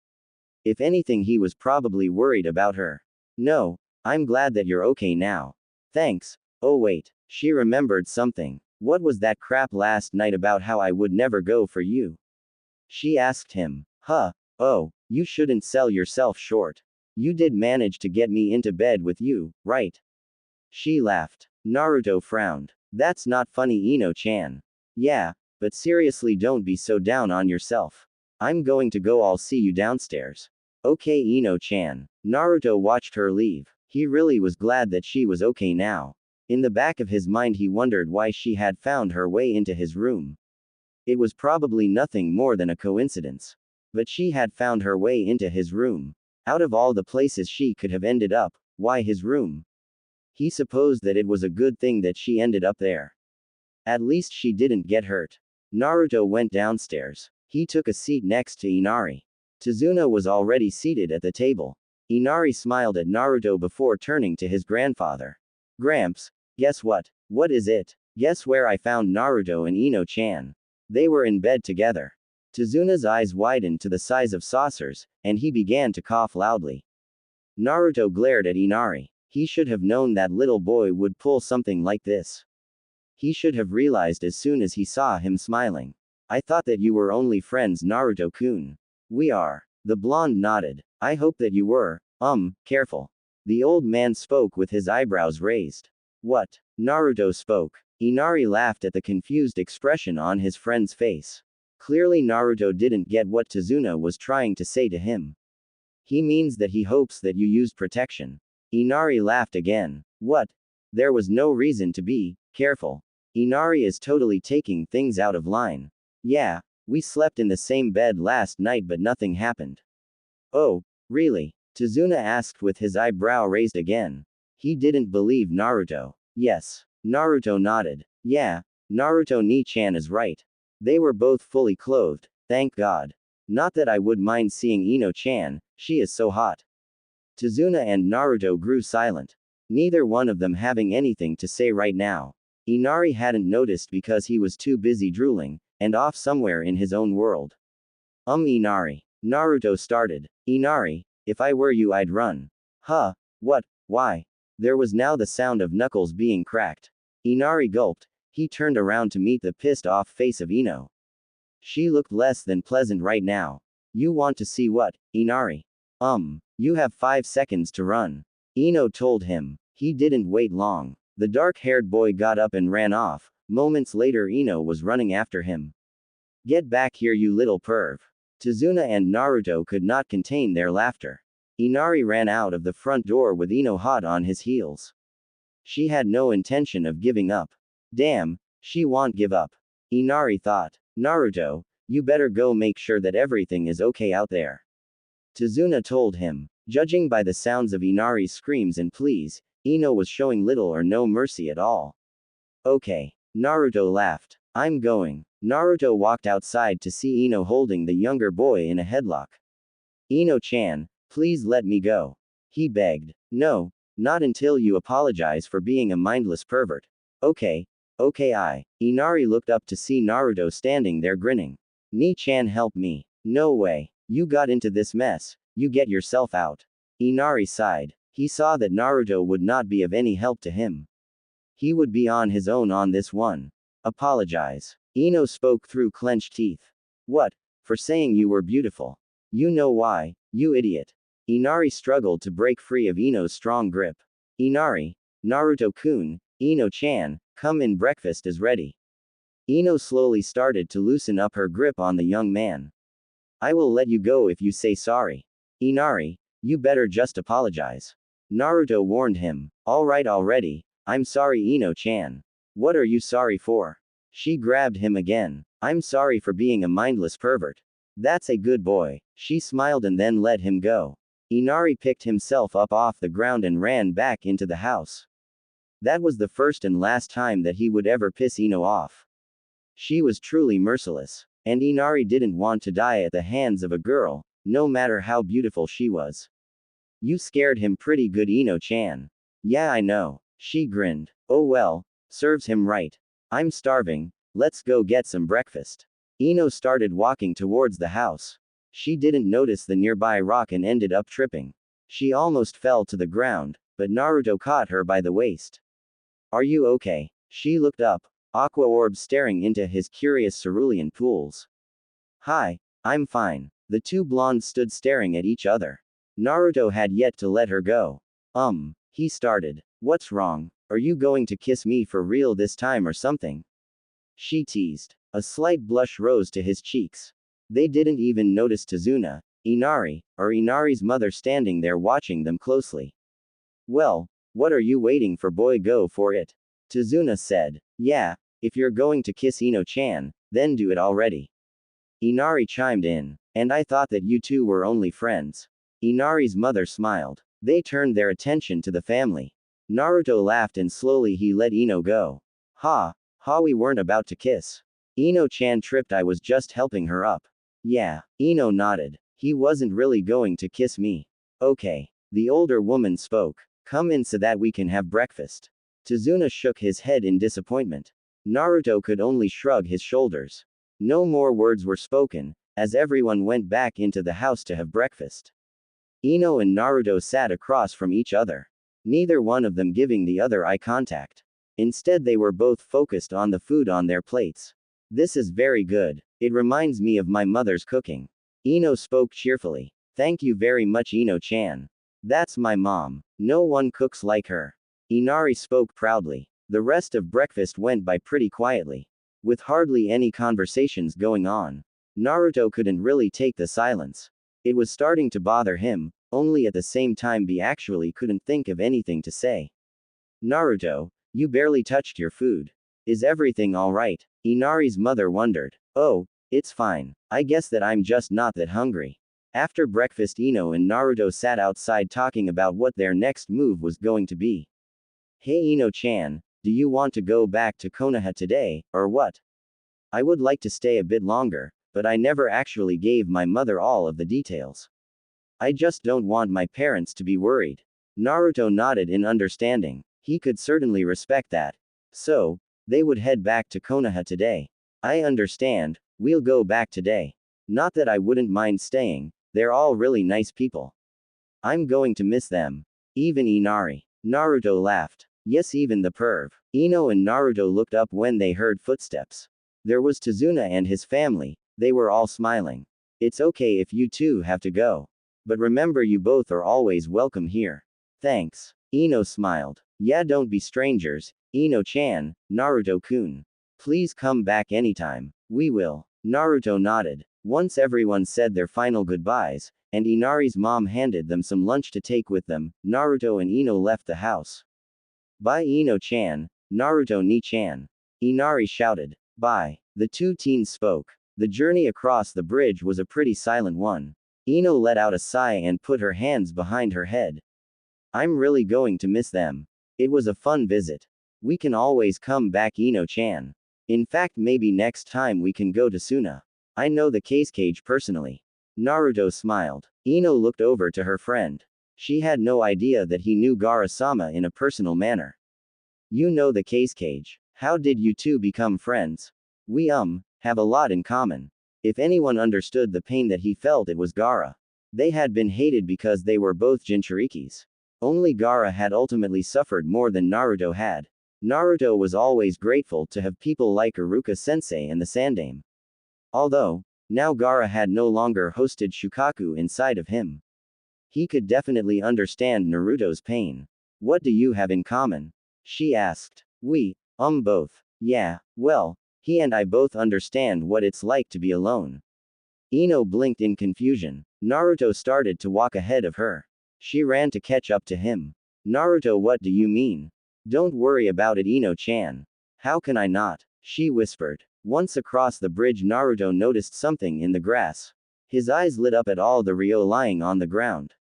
[SPEAKER 1] If anything, he was probably worried about her. No, I'm glad that you're okay now. Thanks. Oh wait, she remembered something. What was that crap last night about how I would never go for you? She asked him. Huh, oh, you shouldn't sell yourself short. You did manage to get me into bed with you, right? She laughed. Naruto frowned. That's not funny, Ino-chan. Yeah, but seriously, don't be so down on yourself. I'm going to go, I'll see you downstairs. Okay, Ino-chan. Naruto watched her leave. He really was glad that she was okay now. In the back of his mind, he wondered why she had found her way into his room. It was probably nothing more than a coincidence. But she had found her way into his room. Out of all the places she could have ended up, why his room? He supposed that it was a good thing that she ended up there. At least she didn't get hurt. Naruto went downstairs. He took a seat next to Inari. Tazuna was already seated at the table. Inari smiled at Naruto before turning to his grandfather. Gramps, guess what? What is it? Guess where I found Naruto and Ino-chan? They were in bed together. Tazuna's eyes widened to the size of saucers, and he began to cough loudly. Naruto glared at Inari. He should have known that little boy would pull something like this. He should have realized as soon as he saw him smiling. I thought that you were only friends, Naruto-kun. We are. The blonde nodded. I hope that you were. Careful. The old man spoke with his eyebrows raised. What? Naruto spoke. Inari laughed at the confused expression on his friend's face. Clearly Naruto didn't get what Tazuna was trying to say to him. He means that he hopes that you use protection. Inari laughed again. What? There was no reason to be careful. Inari is totally taking things out of line. Yeah, we slept in the same bed last night but nothing happened. Oh, really? Tazuna asked with his eyebrow raised again. He didn't believe Naruto. Yes. Naruto nodded. Yeah, Naruto-ni-chan is right. They were both fully clothed, thank God. Not that I would mind seeing Ino-chan, she is so hot. Tazuna and Naruto grew silent. Neither one of them having anything to say right now. Inari hadn't noticed because he was too busy drooling, and off somewhere in his own world. Inari. Naruto started. Inari, if I were you I'd run. Huh? What? Why? There was now the sound of knuckles being cracked. Inari gulped. He turned around to meet the pissed off face of Ino. She looked less than pleasant right now. You want to see what, Inari? You have 5 seconds to run. Ino told him. He didn't wait long. The dark-haired boy got up and ran off. Moments later Ino was running after him. Get back here, you little perv. Tazuna and Naruto could not contain their laughter. Inari ran out of the front door with Ino hot on his heels. She had no intention of giving up. Damn, she won't give up. Inari thought. Naruto, you better go make sure that everything is okay out there. Tazuna told him. Judging by the sounds of Inari's screams and pleas, Ino was showing little or no mercy at all. Okay. Naruto laughed. I'm going. Naruto walked outside to see Ino holding the younger boy in a headlock. Ino-chan, please let me go. He begged. No, not until you apologize for being a mindless pervert. Okay. Inari looked up to see Naruto standing there grinning. Ni-chan, help me. No way. You got into this mess. You get yourself out. Inari sighed. He saw that Naruto would not be of any help to him. He would be on his own on this one. Apologize. Ino spoke through clenched teeth. What? For saying you were beautiful. You know why, you idiot. Inari struggled to break free of Ino's strong grip. Inari, Naruto-kun, Ino-chan, come in, breakfast is ready. Ino slowly started to loosen up her grip on the young man. I will let you go if you say sorry. Inari, you better just apologize. Naruto warned him. Alright already, I'm sorry Ino-chan. What are you sorry for? She grabbed him again. I'm sorry for being a mindless pervert. That's a good boy. She smiled and then let him go. Inari picked himself up off the ground and ran back into the house. That was the first and last time that he would ever piss Ino off. She was truly merciless. And Inari didn't want to die at the hands of a girl, no matter how beautiful she was. You scared him pretty good, Ino-chan. Yeah, I know. She grinned. Oh well, serves him right. I'm starving, let's go get some breakfast. Ino started walking towards the house. She didn't notice the nearby rock and ended up tripping. She almost fell to the ground, but Naruto caught her by the waist. Are you okay? She looked up, aqua orbs staring into his curious cerulean pools. Hi, I'm fine. The two blondes stood staring at each other. Naruto had yet to let her go. He started. What's wrong? Are you going to kiss me for real this time or something? She teased. A slight blush rose to his cheeks. They didn't even notice Tazuna, Inari, or Inari's mother standing there watching them closely. Well, what are you waiting for, boy? Go for it. Tazuna said. Yeah, if you're going to kiss Ino-chan, then do it already. Inari chimed in. And I thought that you two were only friends. Inari's mother smiled. They turned their attention to the family. Naruto laughed and slowly he let Ino go. Ha, we weren't about to kiss. Ino-chan tripped. I was just helping her up. Yeah, Ino nodded. He wasn't really going to kiss me. Okay. The older woman spoke. Come in so that we can have breakfast. Tazuna shook his head in disappointment. Naruto could only shrug his shoulders. No more words were spoken, as everyone went back into the house to have breakfast. Ino and Naruto sat across from each other. Neither one of them giving the other eye contact. Instead they were both focused on the food on their plates. This is very good. It reminds me of my mother's cooking. Ino spoke cheerfully. Thank you very much, Ino-chan. That's my mom. No one cooks like her. Inari spoke proudly. The rest of breakfast went by pretty quietly. With hardly any conversations going on. Naruto couldn't really take the silence. It was starting to bother him, only at the same time he actually couldn't think of anything to say. Naruto, you barely touched your food. Is everything alright? Inari's mother wondered. Oh, it's fine. I guess that I'm just not that hungry. After breakfast, Ino and Naruto sat outside talking about what their next move was going to be. Hey Ino-chan, do you want to go back to Konoha today, or what? I would like to stay a bit longer, but I never actually gave my mother all of the details. I just don't want my parents to be worried. Naruto nodded in understanding. He could certainly respect that. So, they would head back to Konoha today. I understand, we'll go back today. Not that I wouldn't mind staying, they're all really nice people. I'm going to miss them. Even Inari. Naruto laughed. Yes, even the perv. Ino and Naruto looked up when they heard footsteps. There was Tazuna and his family, they were all smiling. It's okay if you two have to go. But remember, you both are always welcome here. Thanks. Ino smiled. Yeah, don't be strangers, Ino-chan, Naruto-kun. Please come back anytime. We will. Naruto nodded. Once everyone said their final goodbyes, and Inari's mom handed them some lunch to take with them, Naruto and Ino left the house. Bye Ino-chan, Naruto-ni-chan. Inari shouted. Bye. The two teens spoke. The journey across the bridge was a pretty silent one. Ino let out a sigh and put her hands behind her head. I'm really going to miss them. It was a fun visit. We can always come back, Ino-chan. In fact, maybe next time we can go to Suna. I know the case cage personally. Naruto smiled. Ino looked over to her friend. She had no idea that he knew Gaara-sama in a personal manner. You know the case cage. How did you two become friends? We have a lot in common. If anyone understood the pain that he felt, it was Gaara. They had been hated because they were both Jinchurikis. Only Gaara had ultimately suffered more than Naruto had. Naruto was always grateful to have people like Iruka-sensei and the Sandaime. Although, now Gaara had no longer hosted Shukaku inside of him. He could definitely understand Naruto's pain. What do you have in common? She asked. We, both. Yeah, well, he and I both understand what it's like to be alone. Ino blinked in confusion. Naruto started to walk ahead of her. She ran to catch up to him. Naruto, what do you mean? Don't worry about it, Ino-chan. How can I not? she whispered. Once across the bridge, Naruto noticed something in the grass. His eyes lit up at all the Ryo lying on the ground.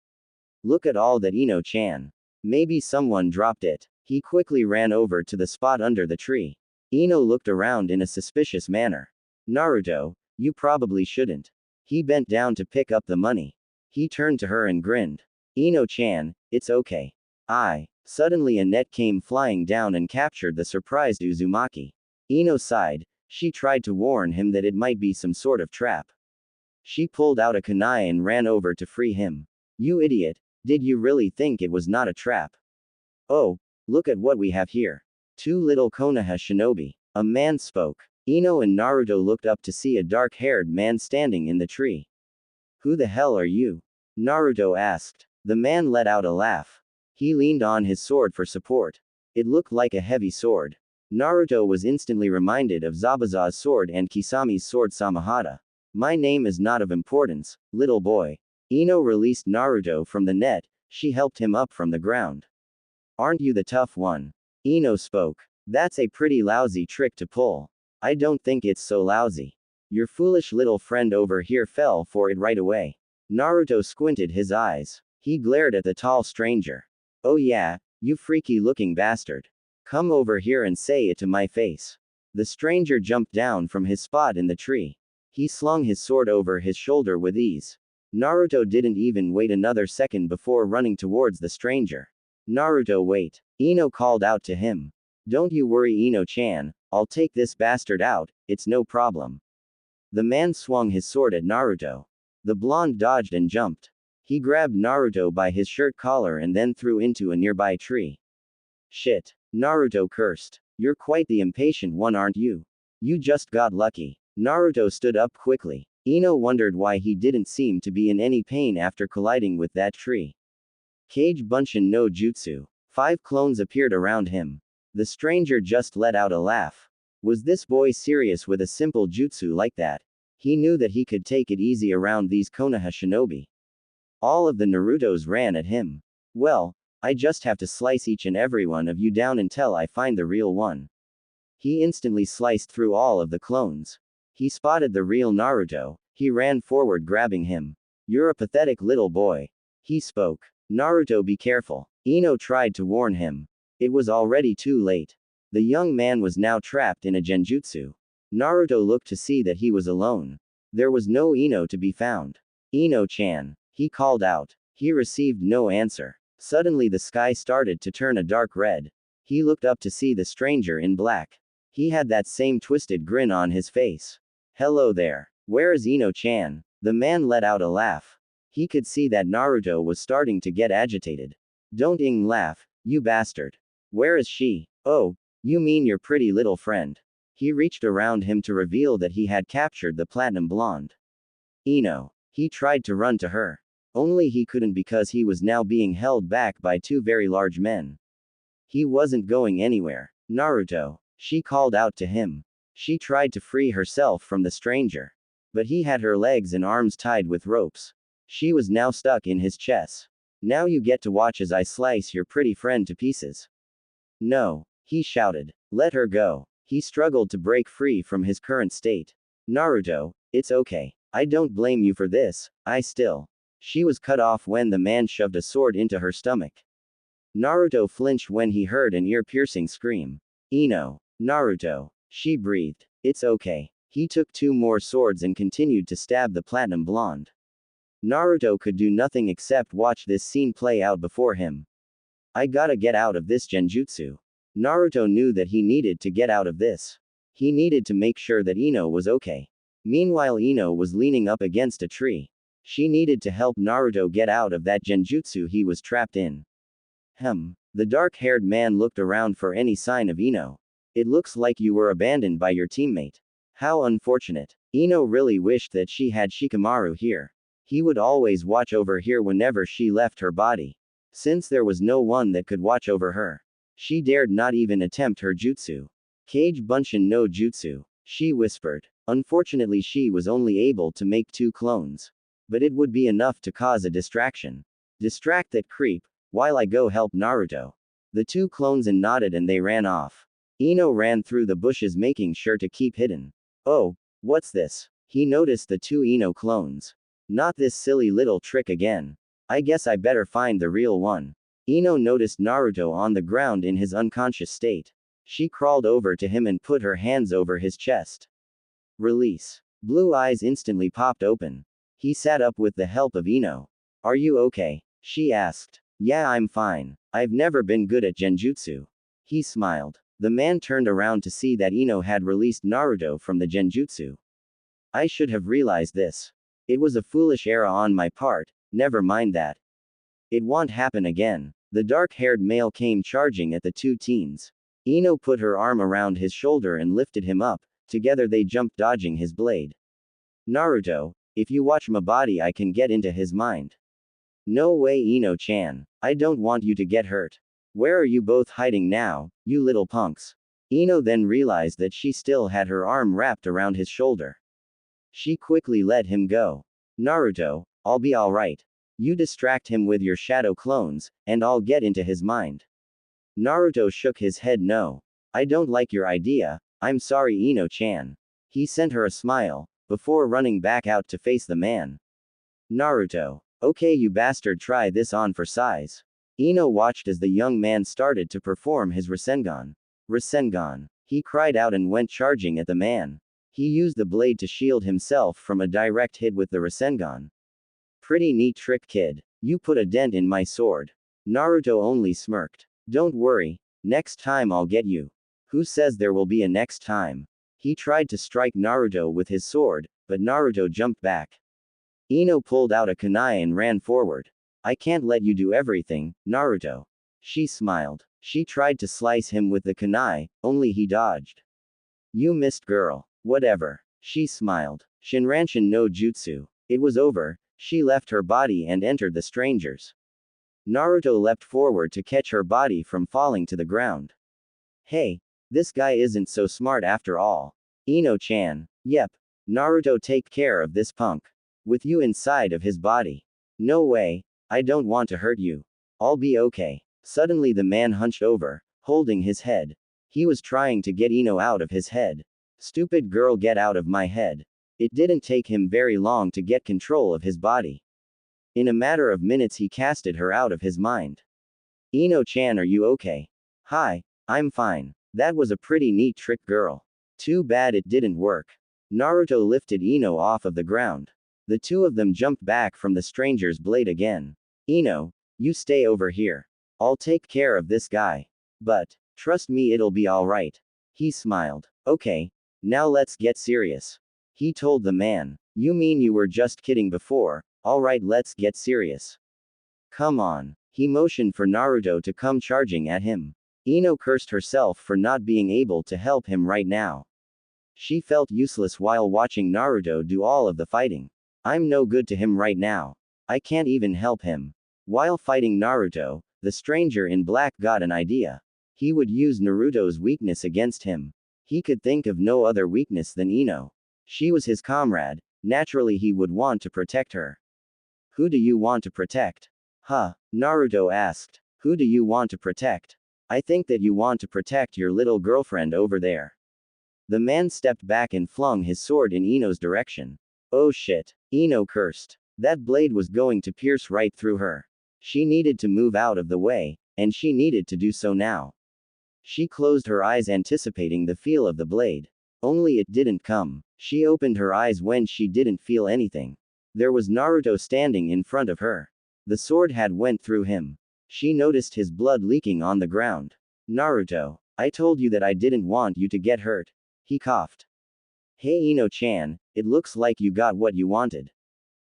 [SPEAKER 1] Look at all that, Ino-chan. Maybe someone dropped it. He quickly ran over to the spot under the tree. Ino looked around in a suspicious manner. Naruto, you probably shouldn't. He bent down to pick up the money. He turned to her and grinned. Ino-chan, it's okay. Suddenly a net came flying down and captured the surprised Uzumaki. Ino sighed. She tried to warn him that it might be some sort of trap. She pulled out a kunai and ran over to free him. You idiot, did you really think it was not a trap? Oh, look at what we have here. 2 little Konoha shinobi. A man spoke. Ino and Naruto looked up to see a dark-haired man standing in the tree. Who the hell are you? Naruto asked. The man let out a laugh. He leaned on his sword for support. It looked like a heavy sword. Naruto was instantly reminded of Zabuza's sword and Kisami's sword Samahata. My name is not of importance, little boy. Ino released Naruto from the net. She helped him up from the ground. Aren't you the tough one? Ino spoke. That's a pretty lousy trick to pull. I don't think it's so lousy. Your foolish little friend over here fell for it right away. Naruto squinted his eyes. He glared at the tall stranger. Oh yeah, you freaky looking bastard. Come over here and say it to my face. The stranger jumped down from his spot in the tree. He slung his sword over his shoulder with ease. Naruto didn't even wait another second before running towards the stranger. Naruto, wait. Ino called out to him. Don't you worry, Ino-chan, I'll take this bastard out, it's no problem. The man swung his sword at Naruto. The blonde dodged and jumped. He grabbed Naruto by his shirt collar and then threw into a nearby tree. Shit. Naruto cursed. You're quite the impatient one, aren't you? You just got lucky. Naruto stood up quickly. Ino wondered why he didn't seem to be in any pain after colliding with that tree. Kage Bunshin no Jutsu. 5 clones appeared around him. The stranger just let out a laugh. Was this boy serious with a simple jutsu like that? He knew that he could take it easy around these Konoha shinobi. All of the Narutos ran at him. Well, I just have to slice each and every one of you down until I find the real one. He instantly sliced through all of the clones. He spotted the real Naruto. He ran forward, grabbing him. You're a pathetic little boy. He spoke. Naruto, be careful. Ino tried to warn him. It was already too late. The young man was now trapped in a genjutsu. Naruto looked to see that he was alone. There was no Ino to be found. Ino-chan. He called out. He received no answer. Suddenly the sky started to turn a dark red. He looked up to see the stranger in black. He had that same twisted grin on his face. Hello there. Where is Ino-chan? The man let out a laugh. He could see that Naruto was starting to get agitated. Don't laugh, you bastard. Where is she? Oh, you mean your pretty little friend. He reached around him to reveal that he had captured the platinum blonde. Ino. He tried to run to her. Only he couldn't because he was now being held back by 2 very large men. He wasn't going anywhere. Naruto. She called out to him. She tried to free herself from the stranger. But he had her legs and arms tied with ropes. She was now stuck in his chest. Now you get to watch as I slice your pretty friend to pieces. No. He shouted. Let her go. He struggled to break free from his current state. Naruto, it's okay. I don't blame you for this, She was cut off when the man shoved a sword into her stomach. Naruto flinched when he heard an ear-piercing scream. Ino. Naruto. She breathed. It's okay. He took 2 more swords and continued to stab the platinum blonde. Naruto could do nothing except watch this scene play out before him. I gotta get out of this genjutsu. Naruto knew that he needed to get out of this. He needed to make sure that Ino was okay. Meanwhile, Ino was leaning up against a tree. She needed to help Naruto get out of that genjutsu he was trapped in. The dark-haired man looked around for any sign of Ino. It looks like you were abandoned by your teammate. How unfortunate. Ino really wished that she had Shikamaru here. He would always watch over here whenever she left her body. Since there was no one that could watch over her, she dared not even attempt her jutsu. Kage Bunshin no Jutsu, she whispered. Unfortunately, she was only able to make 2 clones. But it would be enough to cause a distraction. Distract that creep, while I go help Naruto. The 2 clones nodded and they ran off. Ino ran through the bushes making sure to keep hidden. Oh, what's this? He noticed the two Ino clones. Not this silly little trick again. I guess I better find the real one. Ino noticed Naruto on the ground in his unconscious state. She crawled over to him and put her hands over his chest. Release. Blue eyes instantly popped open. He sat up with the help of Ino. Are you okay? She asked. Yeah, I'm fine. I've never been good at genjutsu. He smiled. The man turned around to see that Ino had released Naruto from the genjutsu. I should have realized this. It was a foolish error on my part, never mind that. It won't happen again. The dark-haired male came charging at the two teens. Ino put her arm around his shoulder and lifted him up. Together they jumped, dodging his blade. Naruto, if you watch my body I can get into his mind. No way, Ino-chan. I don't want you to get hurt. Where are you both hiding now, you little punks? Ino then realized that she still had her arm wrapped around his shoulder. She quickly let him go. Naruto, I'll be alright. You distract him with your shadow clones, and I'll get into his mind. Naruto shook his head. No. I don't like your idea, I'm sorry, Ino-chan. He sent her a smile, before running back out to face the man. Naruto. Okay, you bastard, try this on for size. Ino watched as the young man started to perform his Rasengan. Rasengan. He cried out and went charging at the man. He used the blade to shield himself from a direct hit with the Rasengan. Pretty neat trick, kid. You put a dent in my sword. Naruto only smirked. Don't worry, next time I'll get you. Who says there will be a next time? He tried to strike Naruto with his sword, but Naruto jumped back. Ino pulled out a kunai and ran forward. I can't let you do everything, Naruto. She smiled. She tried to slice him with the kunai, only he dodged. You missed, girl. Whatever. She smiled. Shinranshin no jutsu. It was over. She left her body and entered the strangers. Naruto leapt forward to catch her body from falling to the ground. Hey, this guy isn't so smart after all. Ino-chan. Yep. Naruto, take care of this punk. With you inside of his body. No way. I don't want to hurt you. I'll be okay. Suddenly the man hunched over, holding his head. He was trying to get Ino out of his head. Stupid girl, get out of my head. It didn't take him very long to get control of his body. In a matter of minutes he casted her out of his mind. Ino-chan, are you okay? Hi, I'm fine. That was a pretty neat trick, girl. Too bad it didn't work. Naruto lifted Ino off of the ground. The two of them jumped back from the stranger's blade again. Ino, you stay over here. I'll take care of this guy. But, trust me, it'll be alright. He smiled. Okay, now let's get serious. He told the man. You mean you were just kidding before? Alright, let's get serious. Come on. He motioned for Naruto to come charging at him. Ino cursed herself for not being able to help him right now. She felt useless while watching Naruto do all of the fighting. I'm no good to him right now. I can't even help him. While fighting Naruto, the stranger in black got an idea. He would use Naruto's weakness against him. He could think of no other weakness than Ino. She was his comrade, naturally he would want to protect her. Who do you want to protect? Huh? Naruto asked. Who do you want to protect? I think that you want to protect your little girlfriend over there. The man stepped back and flung his sword in Ino's direction. Oh shit. Ino cursed. That blade was going to pierce right through her. She needed to move out of the way, and she needed to do so now. She closed her eyes anticipating the feel of the blade. Only it didn't come. She opened her eyes when she didn't feel anything. There was Naruto standing in front of her. The sword had went through him. She noticed his blood leaking on the ground. Naruto, I told you that I didn't want you to get hurt. He coughed. Hey Ino-chan, it looks like you got what you wanted.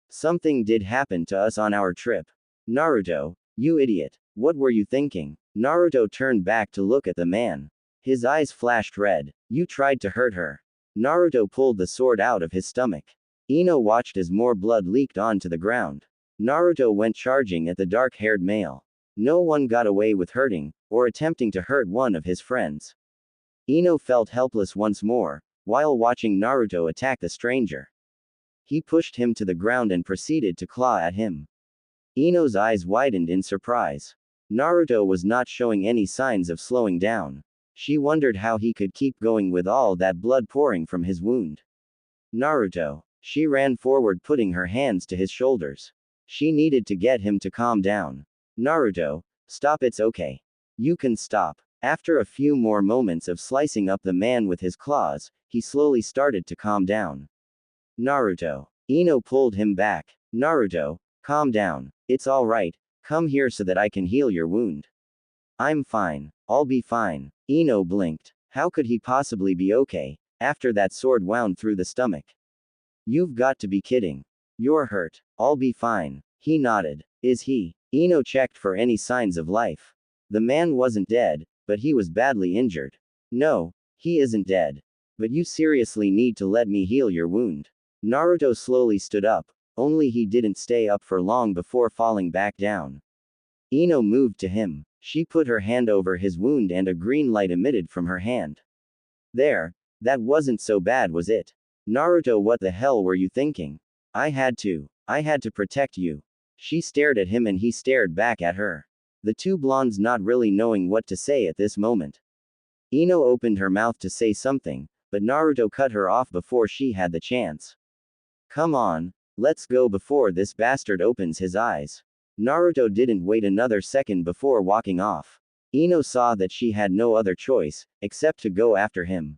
[SPEAKER 1] Something did happen to us on our trip. Naruto, you idiot. What were you thinking? Naruto turned back to look at the man. His eyes flashed red. You tried to hurt her. Naruto pulled the sword out of his stomach. Ino watched as more blood leaked onto the ground. Naruto went charging at the dark-haired male. No one got away with hurting, or attempting to hurt one of his friends. Ino felt helpless once more, while watching Naruto attack the stranger. He pushed him to the ground and proceeded to claw at him. Ino's eyes widened in surprise. Naruto was not showing any signs of slowing down. She wondered how he could keep going with all that blood pouring from his wound. Naruto. She ran forward, putting her hands to his shoulders. She needed to get him to calm down. Naruto, stop, it's okay. You can stop. After a few more moments of slicing up the man with his claws, he slowly started to calm down. Naruto. Ino pulled him back. Naruto, calm down. It's alright. Come here so that I can heal your wound. I'm fine. I'll be fine. Ino blinked. How could he possibly be okay, after that sword wound through the stomach? You've got to be kidding. You're hurt. I'll be fine. He nodded. Is he? Ino checked for any signs of life. The man wasn't dead, but he was badly injured. No, he isn't dead. But you seriously need to let me heal your wound. Naruto slowly stood up, only he didn't stay up for long before falling back down. Ino moved to him. She put her hand over his wound and a green light emitted from her hand. There. That wasn't so bad, was it? Naruto, what the hell were you thinking? I had to protect you. She stared at him and he stared back at her. The two blondes not really knowing what to say at this moment. Ino opened her mouth to say something, but Naruto cut her off before she had the chance. Come on, let's go before this bastard opens his eyes. Naruto didn't wait another second before walking off. Ino saw that she had no other choice, except to go after him.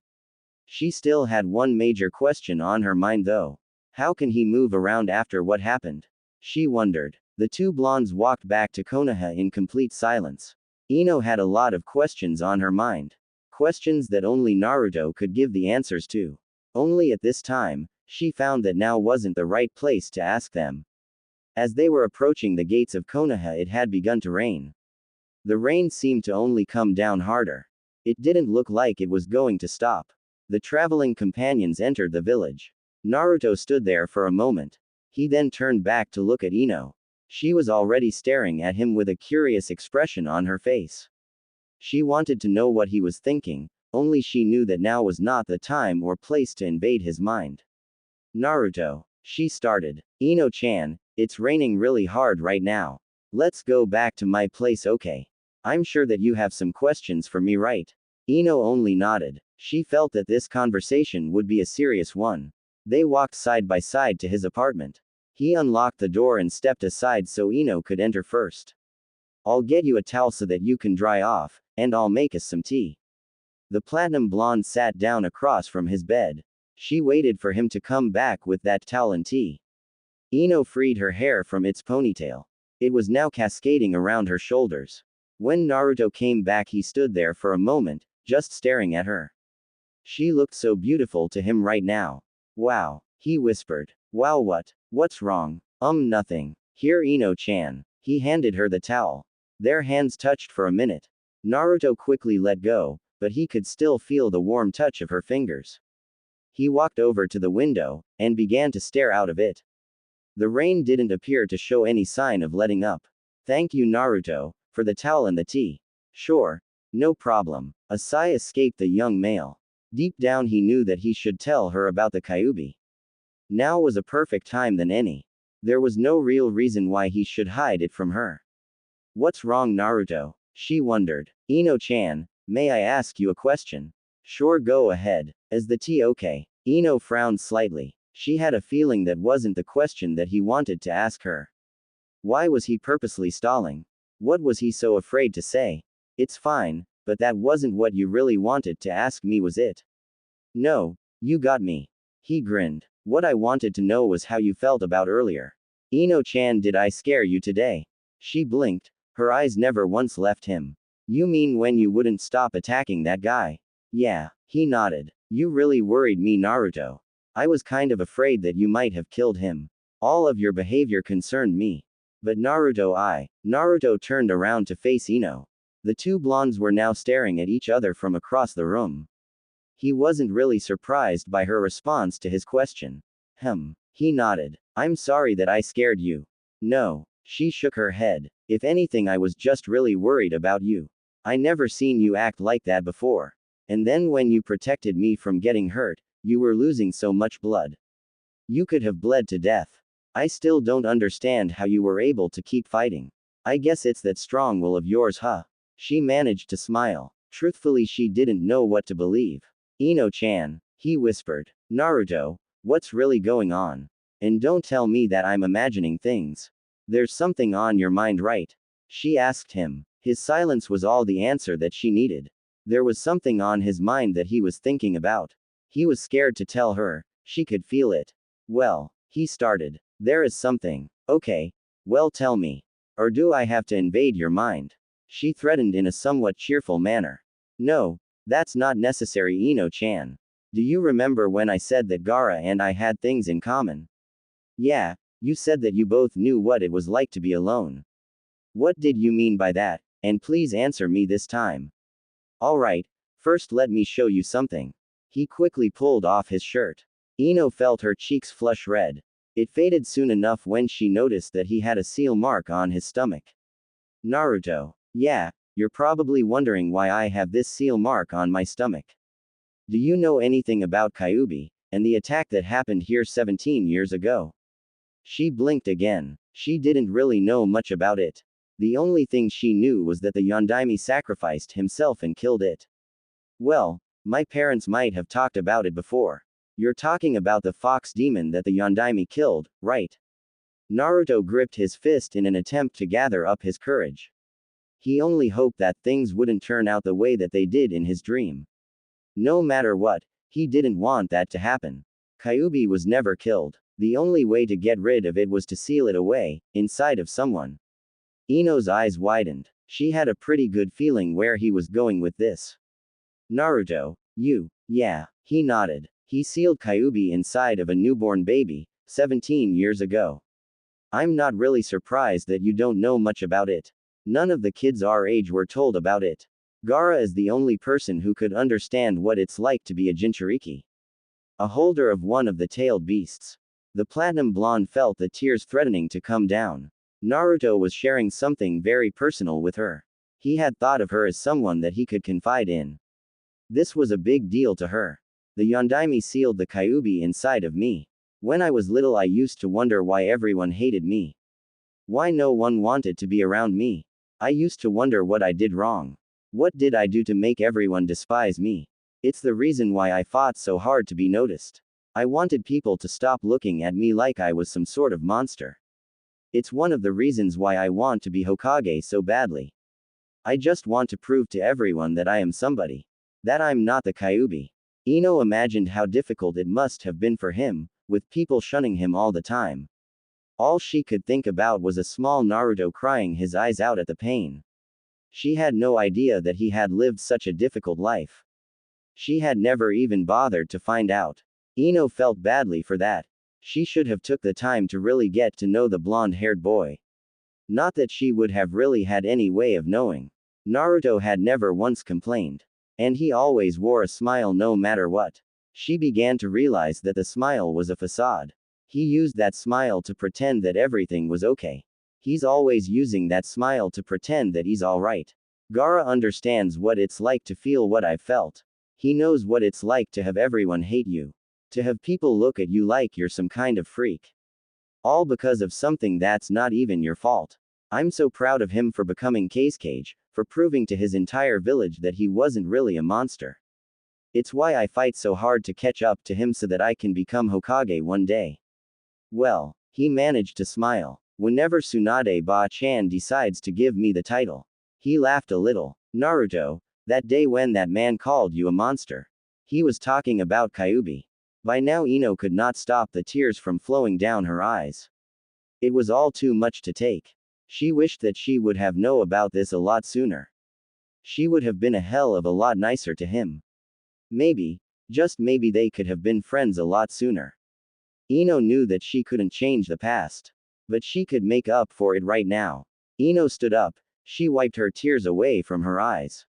[SPEAKER 1] She still had one major question on her mind though. How can he move around after what happened? She wondered. The two blondes walked back to Konoha in complete silence. Ino had a lot of questions on her mind. Questions that only Naruto could give the answers to. Only at this time, she found that now wasn't the right place to ask them. As they were approaching the gates of Konoha, it had begun to rain. The rain seemed to only come down harder. It didn't look like it was going to stop. The traveling companions entered the village. Naruto stood there for a moment. He then turned back to look at Ino. She was already staring at him with a curious expression on her face. She wanted to know what he was thinking, only she knew that now was not the time or place to invade his mind. Naruto. She started. Ino-chan, it's raining really hard right now. Let's go back to my place, okay? I'm sure that you have some questions for me, right? Ino only nodded. She felt that this conversation would be a serious one. They walked side by side to his apartment. He unlocked the door and stepped aside so Ino could enter first. I'll get you a towel so that you can dry off, and I'll make us some tea. The platinum blonde sat down across from his bed. She waited for him to come back with that towel and tea. Ino freed her hair from its ponytail. It was now cascading around her shoulders. When Naruto came back, he stood there for a moment, just staring at her. She looked so beautiful to him right now. Wow, he whispered. Wow, what's wrong? Nothing. Here, Ino-chan. He handed her the towel. Their hands touched for a minute. Naruto quickly let go, but he could still feel the warm touch of her fingers. He walked over to the window, and began to stare out of it. The rain didn't appear to show any sign of letting up. Thank you, Naruto, for the towel and the tea. Sure. No problem. A sigh escaped the young male. Deep down he knew that he should tell her about the Kyuubi. Now was a perfect time than any. There was no real reason why he should hide it from her. What's wrong, Naruto? She wondered. Ino-chan, may I ask you a question? Sure, go ahead. Is the tea okay? Ino frowned slightly. She had a feeling that wasn't the question that he wanted to ask her. Why was he purposely stalling? What was he so afraid to say? It's fine, but that wasn't what you really wanted to ask me, was it? No, you got me. He grinned. What I wanted to know was how you felt about earlier. Ino-chan, did I scare you today? She blinked. Her eyes never once left him. You mean when you wouldn't stop attacking that guy? Yeah, he nodded. You really worried me, Naruto. I was kind of afraid that you might have killed him. All of your behavior concerned me. But Naruto turned around to face Ino. The two blondes were now staring at each other from across the room. He wasn't really surprised by her response to his question. He nodded. I'm sorry that I scared you. No. She shook her head. If anything, I was just really worried about you. I never seen you act like that before. And then when you protected me from getting hurt, you were losing so much blood. You could have bled to death. I still don't understand how you were able to keep fighting. I guess it's that strong will of yours, huh? She managed to smile. Truthfully, she didn't know what to believe. Ino-chan, he whispered. Naruto, what's really going on? And don't tell me that I'm imagining things. There's something on your mind, right? She asked him. His silence was all the answer that she needed. There was something on his mind that he was thinking about. He was scared to tell her. She could feel it. Well, he started. There is something. Okay. Well, tell me. Or do I have to invade your mind? She threatened in a somewhat cheerful manner. No, that's not necessary, Ino-chan. Do you remember when I said that Gaara and I had things in common? Yeah, you said that you both knew what it was like to be alone. What did you mean by that? And please answer me this time. Alright, first let me show you something. He quickly pulled off his shirt. Ino felt her cheeks flush red. It faded soon enough when she noticed that he had a seal mark on his stomach. Naruto. Yeah, you're probably wondering why I have this seal mark on my stomach. Do you know anything about Kyuubi, and the attack that happened here 17 years ago? She blinked again. She didn't really know much about it. The only thing she knew was that the Yondaime sacrificed himself and killed it. Well, my parents might have talked about it before. You're talking about the fox demon that the Yondaime killed, right? Naruto gripped his fist in an attempt to gather up his courage. He only hoped that things wouldn't turn out the way that they did in his dream. No matter what, he didn't want that to happen. Kyuubi was never killed. The only way to get rid of it was to seal it away, inside of someone. Ino's eyes widened. She had a pretty good feeling where he was going with this. Naruto, yeah, he nodded. He sealed Kyuubi inside of a newborn baby, 17 years ago. I'm not really surprised that you don't know much about it. None of the kids our age were told about it. Gaara is the only person who could understand what it's like to be a Jinchuriki. A holder of one of the tailed beasts. The platinum blonde felt the tears threatening to come down. Naruto was sharing something very personal with her. He had thought of her as someone that he could confide in. This was a big deal to her. The Yondaime sealed the Kyuubi inside of me. When I was little, I used to wonder why everyone hated me. Why no one wanted to be around me. I used to wonder what I did wrong. What did I do to make everyone despise me? It's the reason why I fought so hard to be noticed. I wanted people to stop looking at me like I was some sort of monster. It's one of the reasons why I want to be Hokage so badly. I just want to prove to everyone that I am somebody. That I'm not the Kyuubi. Ino imagined how difficult it must have been for him, with people shunning him all the time. All she could think about was a small Naruto crying his eyes out at the pain. She had no idea that he had lived such a difficult life. She had never even bothered to find out. Ino felt badly for that. She should have took the time to really get to know the blonde-haired boy. Not that she would have really had any way of knowing. Naruto had never once complained. And he always wore a smile no matter what. She began to realize that the smile was a facade. He used that smile to pretend that everything was okay. He's always using that smile to pretend that he's alright. Gaara understands what it's like to feel what I've felt. He knows what it's like to have everyone hate you. To have people look at you like you're some kind of freak. All because of something that's not even your fault. I'm so proud of him for becoming Cage, for proving to his entire village that he wasn't really a monster. It's why I fight so hard to catch up to him so that I can become Hokage one day. Well, he managed to smile. Whenever Tsunade Ba-chan decides to give me the title. He laughed a little. Naruto, that day when that man called you a monster. He was talking about Kyuubi. By now Ino could not stop the tears from flowing down her eyes. It was all too much to take. She wished that she would have known about this a lot sooner. She would have been a hell of a lot nicer to him. Maybe, just maybe they could have been friends a lot sooner. Ino knew that she couldn't change the past. But she could make up for it right now. Ino stood up. She wiped her tears away from her eyes.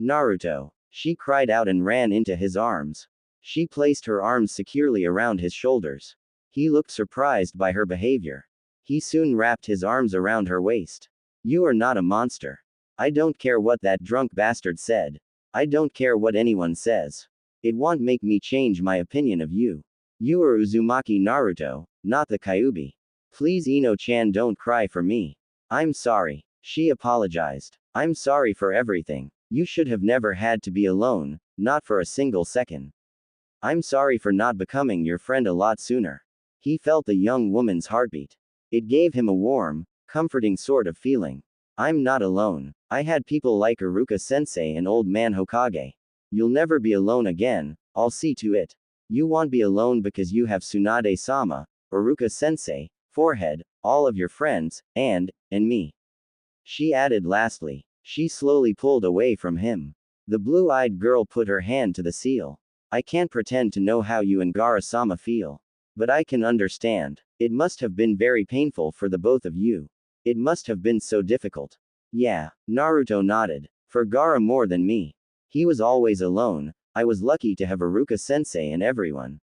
[SPEAKER 1] Naruto. She cried out and ran into his arms. She placed her arms securely around his shoulders. He looked surprised by her behavior. He soon wrapped his arms around her waist. You are not a monster. I don't care what that drunk bastard said. I don't care what anyone says. It won't make me change my opinion of you. You are Uzumaki Naruto, not the Kyuubi. Please Ino-chan, don't cry for me. I'm sorry. She apologized. I'm sorry for everything. You should have never had to be alone, not for a single second. I'm sorry for not becoming your friend a lot sooner. He felt the young woman's heartbeat. It gave him a warm, comforting sort of feeling. I'm not alone. I had people like Iruka-sensei and Old Man Hokage. You'll never be alone again, I'll see to it. You won't be alone because you have Tsunade-sama, Iruka-sensei, forehead, all of your friends, and me. She added lastly. She slowly pulled away from him. The blue-eyed girl put her hand to the seal. I can't pretend to know how you and Gara-sama feel. But I can understand. It must have been very painful for the both of you. It must have been so difficult. Yeah, Naruto nodded. For Gara more than me. He was always alone. I was lucky to have Iruka-sensei and everyone.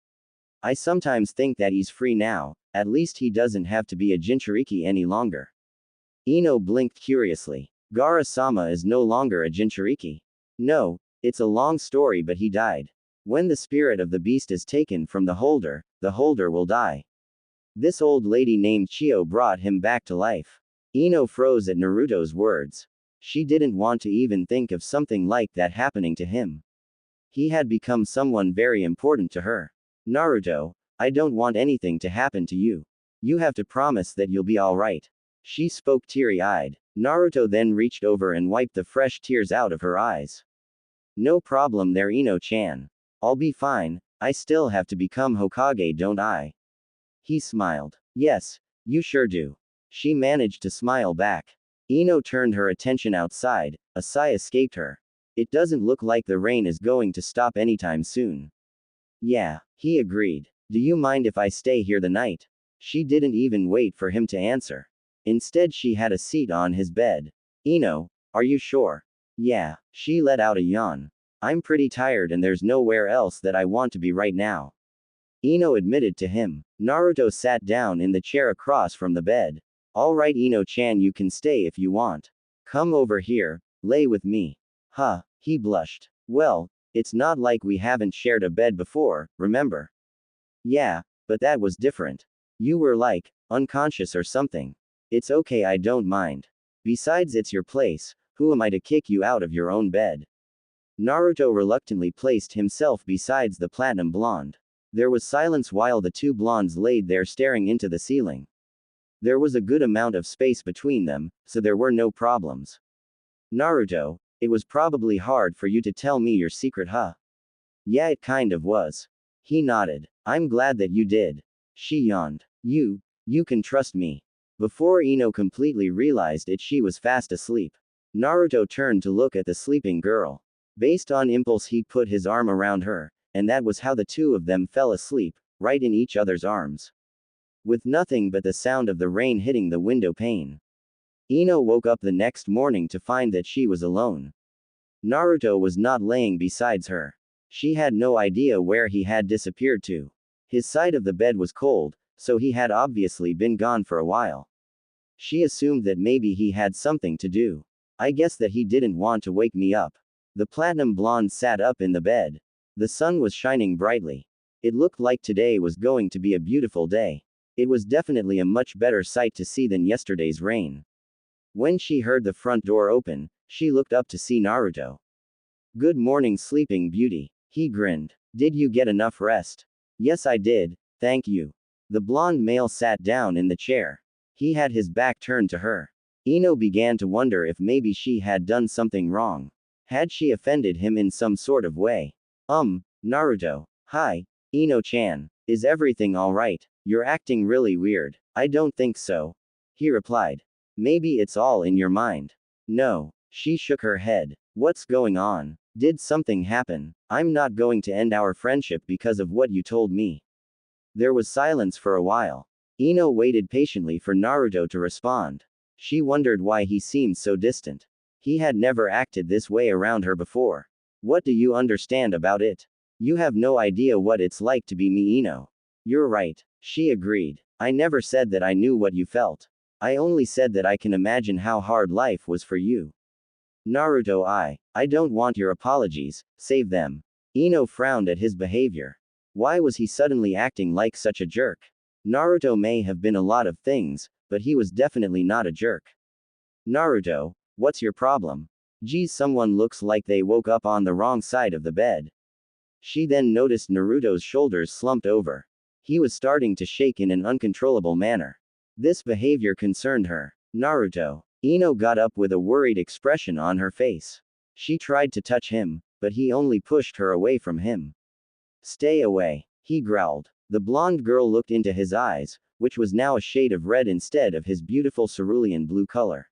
[SPEAKER 1] I sometimes think that he's free now, at least he doesn't have to be a Jinchuriki any longer. Ino blinked curiously. Gara-sama is no longer a Jinchuriki. No, it's a long story, but he died. When the spirit of the beast is taken from the holder will die. This old lady named Chio brought him back to life. Ino froze at Naruto's words. She didn't want to even think of something like that happening to him. He had become someone very important to her. Naruto, I don't want anything to happen to you. You have to promise that you'll be alright. She spoke teary-eyed. Naruto then reached over and wiped the fresh tears out of her eyes. No problem there, Ino-chan. I'll be fine. I still have to become Hokage, don't I? He smiled. Yes, you sure do. She managed to smile back. Ino turned her attention outside. A sigh escaped her. It doesn't look like the rain is going to stop anytime soon. Yeah, he agreed. Do you mind if I stay here the night? She didn't even wait for him to answer. Instead, she had a seat on his bed. Ino, are you sure? Yeah, she let out a yawn. I'm pretty tired and there's nowhere else that I want to be right now. Ino admitted to him. Naruto sat down in the chair across from the bed. Alright, Ino-chan, you can stay if you want. Come over here, lay with me. Huh, he blushed. Well, it's not like we haven't shared a bed before, remember? Yeah, but that was different. You were like, unconscious or something. It's okay, I don't mind. Besides, it's your place, who am I to kick you out of your own bed? Naruto reluctantly placed himself beside the platinum blonde. There was silence while the two blondes laid there staring into the ceiling. There was a good amount of space between them, so there were no problems. Naruto, it was probably hard for you to tell me your secret, huh? Yeah, it kind of was. He nodded. I'm glad that you did. She yawned. You can trust me. Before Ino completely realized it, she was fast asleep. Naruto turned to look at the sleeping girl. Based on impulse, he put his arm around her, and that was how the two of them fell asleep, right in each other's arms. With nothing but the sound of the rain hitting the window pane. Ino woke up the next morning to find that she was alone. Naruto was not laying beside her. She had no idea where he had disappeared to. His side of the bed was cold, so he had obviously been gone for a while. She assumed that maybe he had something to do. I guess that he didn't want to wake me up. The platinum blonde sat up in the bed. The sun was shining brightly. It looked like today was going to be a beautiful day. It was definitely a much better sight to see than yesterday's rain. When she heard the front door open, she looked up to see Naruto. Good morning, sleeping beauty. He grinned. Did you get enough rest? Yes, I did, thank you. The blonde male sat down in the chair. He had his back turned to her. Ino began to wonder if maybe she had done something wrong. Had she offended him in some sort of way? Naruto. Hi, Ino-chan. Is everything alright? You're acting really weird. I don't think so. He replied. Maybe it's all in your mind. No. She shook her head. What's going on? Did something happen? I'm not going to end our friendship because of what you told me. There was silence for a while. Ino waited patiently for Naruto to respond. She wondered why he seemed so distant. He had never acted this way around her before. What do you understand about it? You have no idea what it's like to be me, Ino. You're right. She agreed. I never said that I knew what you felt. I only said that I can imagine how hard life was for you. Naruto, I don't want your apologies, save them. Ino frowned at his behavior. Why was he suddenly acting like such a jerk? Naruto may have been a lot of things, but he was definitely not a jerk. Naruto, what's your problem? Geez, someone looks like they woke up on the wrong side of the bed. She then noticed Naruto's shoulders slumped over. He was starting to shake in an uncontrollable manner. This behavior concerned her. Naruto. Ino got up with a worried expression on her face. She tried to touch him, but he only pushed her away from him. Stay away, he growled. The blonde girl looked into his eyes, which was now a shade of red instead of his beautiful cerulean blue color.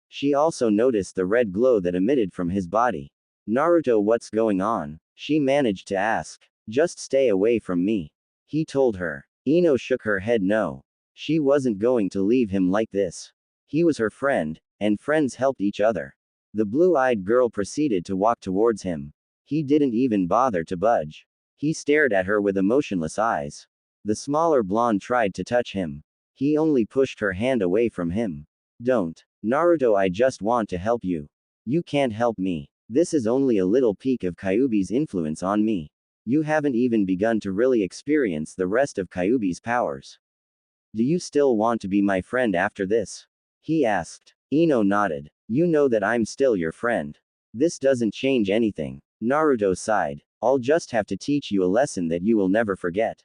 [SPEAKER 1] She also noticed the red glow that emitted from his body. Naruto, what's going on? She managed to ask. Just stay away from me, he told her. Ino shook her head no. She wasn't going to leave him like this. He was her friend, and friends helped each other. The blue-eyed girl proceeded to walk towards him. He didn't even bother to budge. He stared at her with emotionless eyes. The smaller blonde tried to touch him. He only pushed her hand away from him. Don't. Naruto, I just want to help you. You can't help me. This is only a little peek of Kyuubi's influence on me. You haven't even begun to really experience the rest of Kyuubi's powers. Do you still want to be my friend after this? He asked. Ino nodded. You know that I'm still your friend. This doesn't change anything. Naruto sighed. I'll just have to teach you a lesson that you will never forget.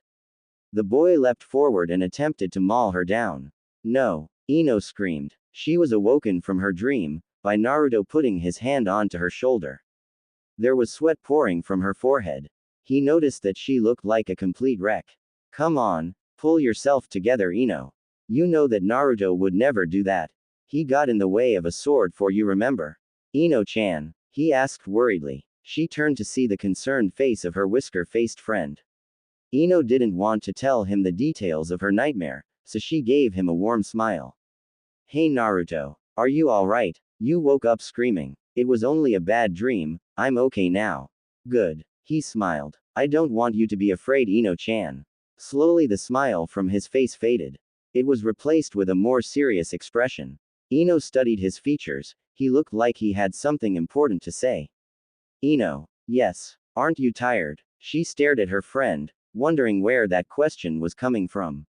[SPEAKER 1] The boy leapt forward and attempted to maul her down. No, Ino screamed. She was awoken from her dream by Naruto putting his hand onto her shoulder. There was sweat pouring from her forehead. He noticed that she looked like a complete wreck. Come on, pull yourself together, Ino. You know that Naruto would never do that. He got in the way of a sword for you, remember? Ino-chan, he asked worriedly. She turned to see the concerned face of her whisker-faced friend. Ino didn't want to tell him the details of her nightmare, so she gave him a warm smile. Hey Naruto, are you alright? You woke up screaming. It was only a bad dream, I'm okay now. Good. He smiled. I don't want you to be afraid, Ino-chan. Slowly the smile from his face faded. It was replaced with a more serious expression. Ino studied his features, he looked like he had something important to say. Ino. Yes. Aren't you tired? She stared at her friend, wondering where that question was coming from.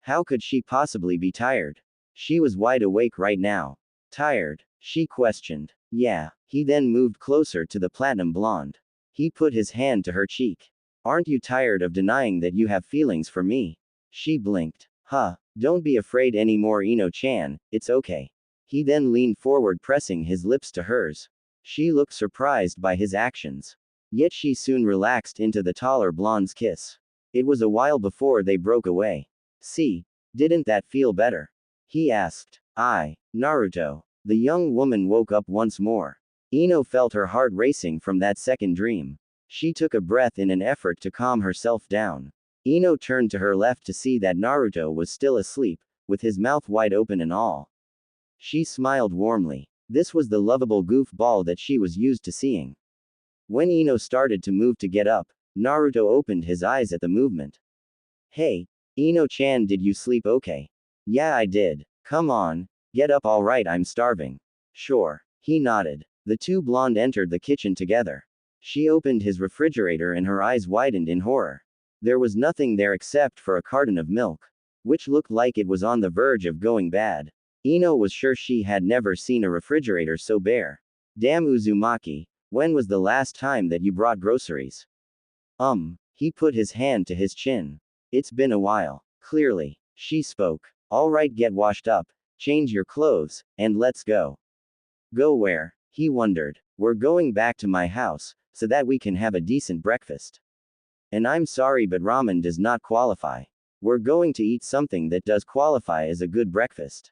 [SPEAKER 1] How could she possibly be tired? She was wide awake right now. Tired? She questioned. Yeah. He then moved closer to the platinum blonde. He put his hand to her cheek. Aren't you tired of denying that you have feelings for me? She blinked. Huh. Don't be afraid anymore, Ino-chan, it's okay. He then leaned forward, pressing his lips to hers. She looked surprised by his actions. Yet she soon relaxed into the taller blonde's kiss. It was a while before they broke away. See, didn't that feel better? He asked. Naruto. The young woman woke up once more. Ino felt her heart racing from that second dream. She took a breath in an effort to calm herself down. Ino turned to her left to see that Naruto was still asleep, with his mouth wide open and all. She smiled warmly. This was the lovable goofball that she was used to seeing. When Ino started to move to get up, Naruto opened his eyes at the movement. Hey, Ino-chan, did you sleep okay? Yeah, I did. Come on, get up. Alright, I'm starving. Sure. He nodded. The two blonde entered the kitchen together. She opened his refrigerator and her eyes widened in horror. There was nothing there except for a carton of milk, which looked like it was on the verge of going bad. Ino was sure she had never seen a refrigerator so bare. Damn Uzumaki, when was the last time that you brought groceries? He put his hand to his chin. It's been a while. Clearly. She spoke. Alright, get washed up, change your clothes, and let's go. Go where? He wondered. We're going back to my house, so that we can have a decent breakfast. And I'm sorry, but ramen does not qualify. We're going to eat something that does qualify as a good breakfast.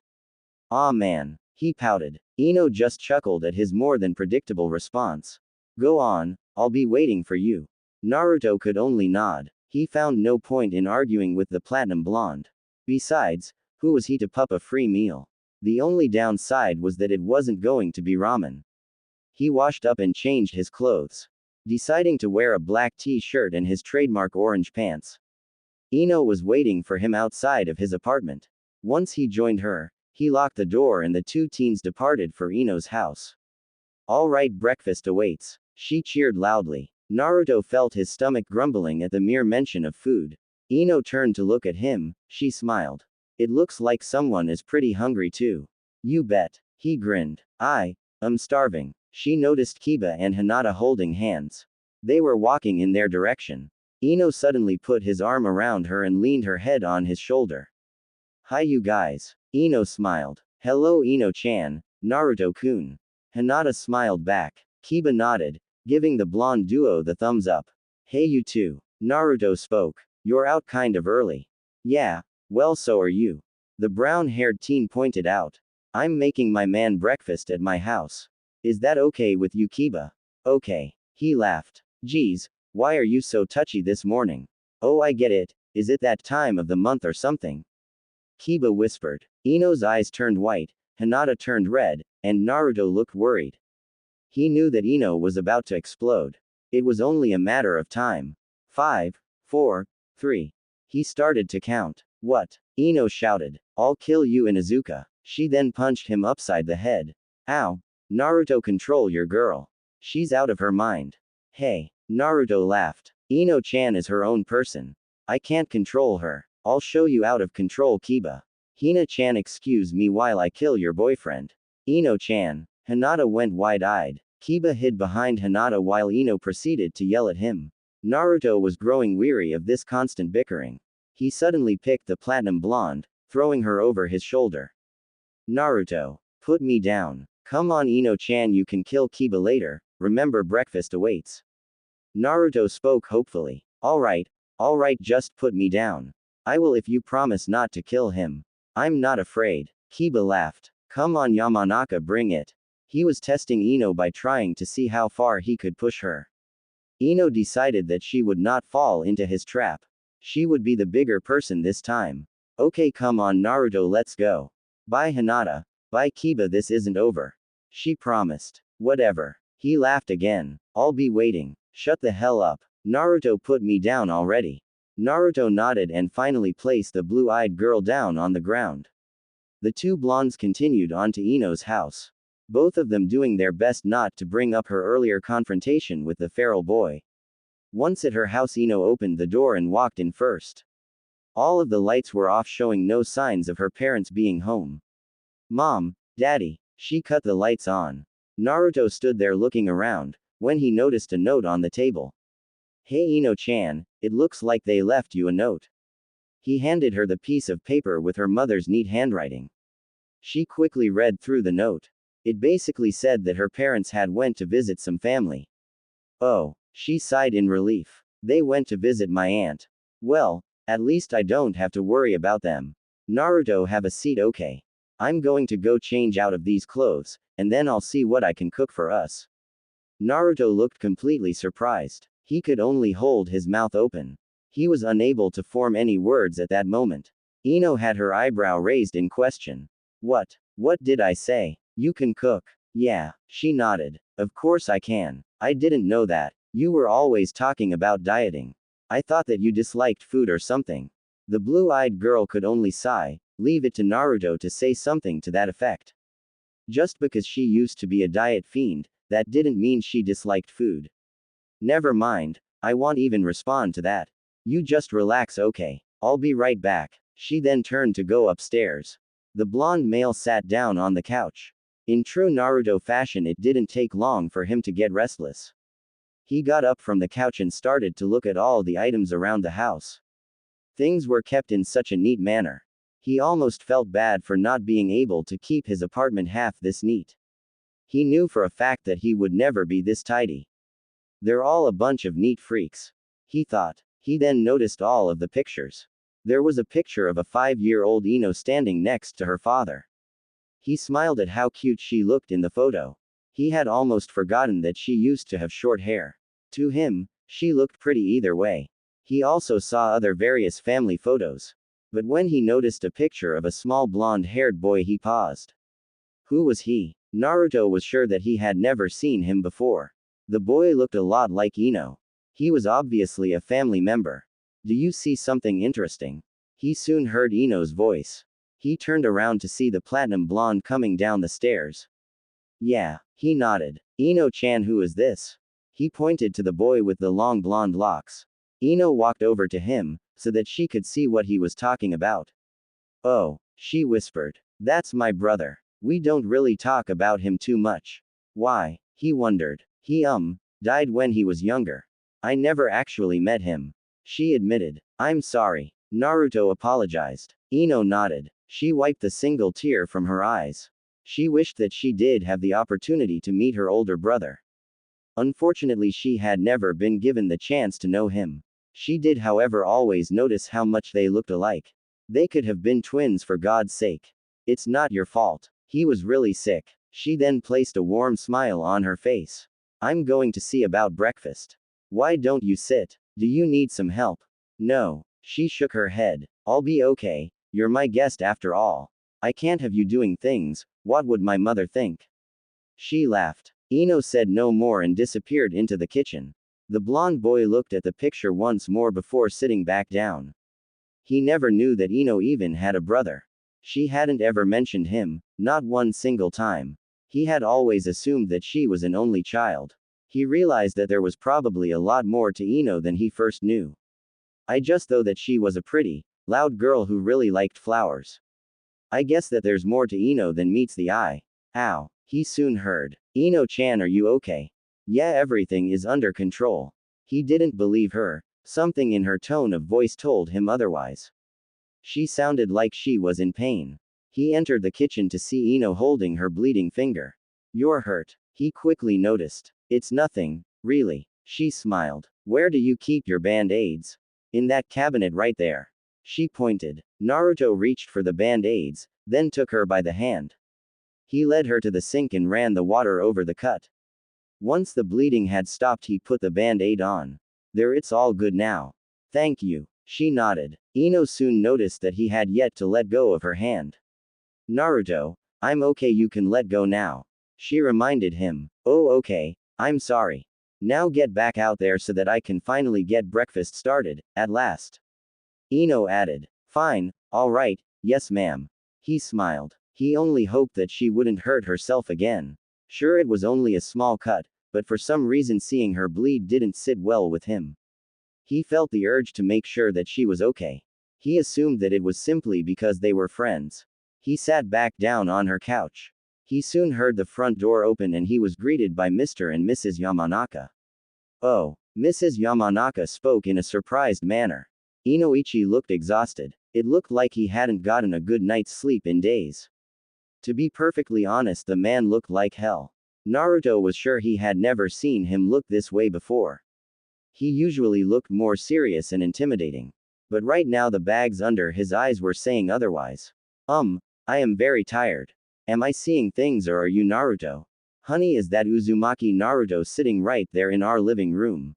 [SPEAKER 1] Aw man. He pouted. Ino just chuckled at his more than predictable response. Go on, I'll be waiting for you. Naruto could only nod. He found no point in arguing with the platinum blonde. Besides, who was he to pup a free meal? The only downside was that it wasn't going to be ramen. He washed up and changed his clothes, deciding to wear a black t-shirt and his trademark orange pants. Ino was waiting for him outside of his apartment. Once he joined her, he locked the door and the two teens departed for Ino's house. Alright, breakfast awaits. She cheered loudly. Naruto felt his stomach grumbling at the mere mention of food. Ino turned to look at him, she smiled. It looks like someone is pretty hungry too. You bet. He grinned. I'm starving. She noticed Kiba and Hinata holding hands. They were walking in their direction. Ino suddenly put his arm around her and leaned her head on his shoulder. Hi you guys. Ino smiled. Hello Ino-chan, Naruto-kun. Hinata smiled back. Kiba nodded, giving the blonde duo the thumbs up. Hey you two. Naruto spoke. You're out kind of early. Yeah, well so are you. The brown-haired teen pointed out. I'm making my man breakfast at my house. Is that okay with you Kiba? Okay. He laughed. Geez, why are you so touchy this morning? Oh I get it, is it that time of the month or something? Kiba whispered. Ino's eyes turned white, Hinata turned red, and Naruto looked worried. He knew that Ino was about to explode. It was only a matter of time. 5, 4, 3. He started to count. What? Ino shouted. I'll kill you Inuzuka. She then punched him upside the head. Ow. Naruto, control your girl. She's out of her mind. Hey. Naruto laughed. Ino-chan is her own person. I can't control her. I'll show you out of control Kiba. Hina-chan, excuse me while I kill your boyfriend. Ino-chan. Hinata went wide-eyed. Kiba hid behind Hinata while Ino proceeded to yell at him. Naruto was growing weary of this constant bickering. He suddenly picked the platinum blonde, throwing her over his shoulder. Naruto. Put me down. Come on Ino-chan, you can kill Kiba later, remember breakfast awaits. Naruto spoke hopefully. Alright, just put me down. I will if you promise not to kill him. I'm not afraid. Kiba laughed. Come on Yamanaka, bring it. He was testing Ino by trying to see how far he could push her. Ino decided that she would not fall into his trap. She would be the bigger person this time. Okay, come on Naruto, let's go. Bye Hinata. Bye Kiba, this isn't over. She promised. Whatever. He laughed again. I'll be waiting. Shut the hell up. Naruto, put me down already. Naruto nodded and finally placed the blue-eyed girl down on the ground. The two blondes continued on to Ino's house. Both of them doing their best not to bring up her earlier confrontation with the feral boy. Once at her house, Ino opened the door and walked in first. All of the lights were off, showing no signs of her parents being home. Mom, Daddy. She cut the lights on. Naruto stood there looking around, when he noticed a note on the table. Hey Ino-chan, it looks like they left you a note. He handed her the piece of paper with her mother's neat handwriting. She quickly read through the note. It basically said that her parents had went to visit some family. Oh, she sighed in relief. They went to visit my aunt. Well, at least I don't have to worry about them. Naruto, have a seat, okay? I'm going to go change out of these clothes, and then I'll see what I can cook for us. Naruto looked completely surprised. He could only hold his mouth open. He was unable to form any words at that moment. Ino had her eyebrow raised in question. What? What did I say? You can cook. Yeah, she nodded. Of course I can. I didn't know that. You were always talking about dieting. I thought that you disliked food or something. The blue-eyed girl could only sigh, leave it to Naruto to say something to that effect. Just because she used to be a diet fiend, that didn't mean she disliked food. Never mind, I won't even respond to that. You just relax, okay? I'll be right back. She then turned to go upstairs. The blonde male sat down on the couch. In true Naruto fashion, it didn't take long for him to get restless. He got up from the couch and started to look at all the items around the house. Things were kept in such a neat manner. He almost felt bad for not being able to keep his apartment half this neat. He knew for a fact that he would never be this tidy. They're all a bunch of neat freaks, he thought. He then noticed all of the pictures. There was a picture of a 5-year-old Ino standing next to her father. He smiled at how cute she looked in the photo. He had almost forgotten that she used to have short hair. To him, she looked pretty either way. He also saw other various family photos. But when he noticed a picture of a small blonde-haired boy, he paused. Who was he? Naruto was sure that he had never seen him before. The boy looked a lot like Ino. He was obviously a family member. Do you see something interesting? He soon heard Ino's voice. He turned around to see the platinum blonde coming down the stairs. Yeah, he nodded. Ino-chan, who is this? He pointed to the boy with the long blonde locks. Ino walked over to him, so that she could see what he was talking about. Oh, she whispered. That's my brother. We don't really talk about him too much. Why? He wondered. He, died when he was younger. I never actually met him. She admitted. I'm sorry. Naruto apologized. Ino nodded. She wiped a single tear from her eyes. She wished that she did have the opportunity to meet her older brother. Unfortunately, she had never been given the chance to know him. She did, however, always notice how much they looked alike. They could have been twins for God's sake. It's not your fault. He was really sick. She then placed a warm smile on her face. I'm going to see about breakfast. Why don't you sit? Do you need some help? No. She shook her head. I'll be okay. You're my guest after all. I can't have you doing things. What would my mother think? She laughed. Ino said no more and disappeared into the kitchen. The blond boy looked at the picture once more before sitting back down. He never knew that Ino even had a brother. She hadn't ever mentioned him, not one single time. He had always assumed that she was an only child. He realized that there was probably a lot more to Ino than he first knew. I just thought that she was a pretty, loud girl who really liked flowers. I guess that there's more to Ino than meets the eye. Ow. He soon heard. Ino-chan, are you okay? Yeah, everything is under control. He didn't believe her. Something in her tone of voice told him otherwise. She sounded like she was in pain. He entered the kitchen to see Ino holding her bleeding finger. You're hurt. He quickly noticed. It's nothing, really. She smiled. Where do you keep your band-aids? In that cabinet right there. She pointed. Naruto reached for the band-aids, then took her by the hand. He led her to the sink and ran the water over the cut. Once the bleeding had stopped, he put the band-aid on. There, it's all good now. Thank you. She nodded. Ino soon noticed that he had yet to let go of her hand. Naruto, I'm okay, you can let go now. She reminded him. Oh, okay. I'm sorry. Now get back out there so that I can finally get breakfast started, at last. Ino added. Fine, alright, yes ma'am. He smiled. He only hoped that she wouldn't hurt herself again. Sure, it was only a small cut, but for some reason seeing her bleed didn't sit well with him. He felt the urge to make sure that she was okay. He assumed that it was simply because they were friends. He sat back down on her couch. He soon heard the front door open and he was greeted by Mr. and Mrs. Yamanaka. Oh, Mrs. Yamanaka spoke in a surprised manner. Inoichi looked exhausted. It looked like he hadn't gotten a good night's sleep in days. To be perfectly honest, the man looked like hell. Naruto was sure he had never seen him look this way before. He usually looked more serious and intimidating. But right now the bags under his eyes were saying otherwise. I am very tired. Am I seeing things, or are you Naruto? Honey, is that Uzumaki Naruto sitting right there in our living room?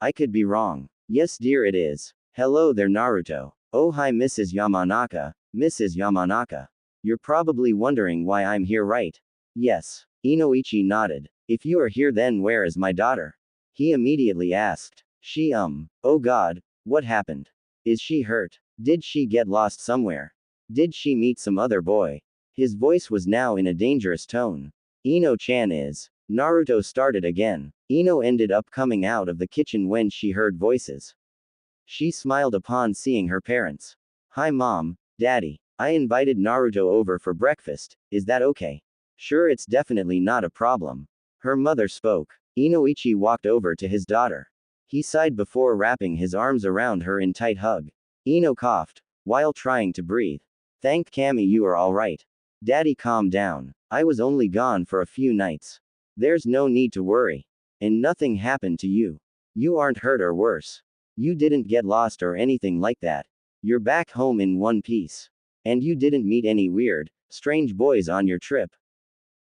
[SPEAKER 1] I could be wrong. Yes dear, it is. Hello there Naruto. Oh hi Mrs. Yamanaka. Mrs. Yamanaka. You're probably wondering why I'm here, right? Yes. Inoichi nodded. If you are here, then where is my daughter? He immediately asked. She oh god, what happened? Is she hurt? Did she get lost somewhere? Did she meet some other boy? His voice was now in a dangerous tone. Ino-chan is. Naruto started again. Ino ended up coming out of the kitchen when she heard voices. She smiled upon seeing her parents. Hi mom, daddy. I invited Naruto over for breakfast, is that okay? Sure, it's definitely not a problem. Her mother spoke. Inoichi walked over to his daughter. He sighed before wrapping his arms around her in tight hug. Ino coughed, while trying to breathe. Thank Kami you are alright. Daddy, calm down. I was only gone for a few nights. There's no need to worry. And nothing happened to you. You aren't hurt or worse. You didn't get lost or anything like that. You're back home in one piece. And you didn't meet any weird, strange boys on your trip.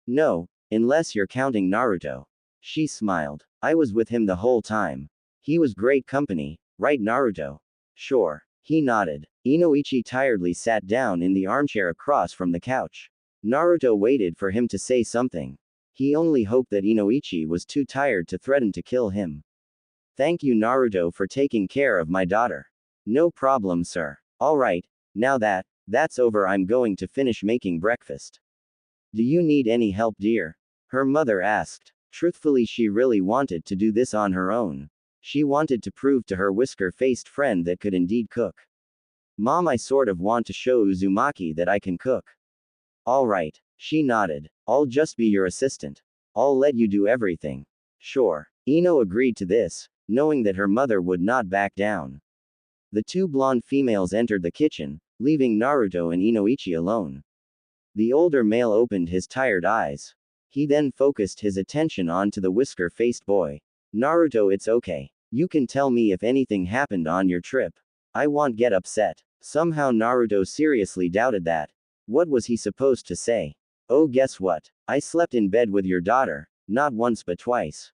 [SPEAKER 1] No, unless you're counting Naruto. She smiled. I was with him the whole time. He was great company, right Naruto? Sure. He nodded. Inoichi tiredly sat down in the armchair across from the couch. Naruto waited for him to say something. He only hoped that Inoichi was too tired to threaten to kill him. Thank you Naruto for taking care of my daughter. No problem sir. Alright, now that's over, I'm going to finish making breakfast. Do you need any help dear? Her mother asked. Truthfully, she really wanted to do this on her own. She wanted to prove to her whisker-faced friend that could indeed cook. Mom, I sort of want to show Uzumaki that I can cook. Alright. She nodded. I'll just be your assistant. I'll let you do everything. Sure. Ino agreed to this, knowing that her mother would not back down. The two blonde females entered the kitchen, leaving Naruto and Inoichi alone. The older male opened his tired eyes. He then focused his attention onto the whisker-faced boy. Naruto, it's okay. You can tell me if anything happened on your trip. I won't get upset. Somehow Naruto seriously doubted that. What was he supposed to say? Oh, guess what? I slept in bed with your daughter, not once but twice.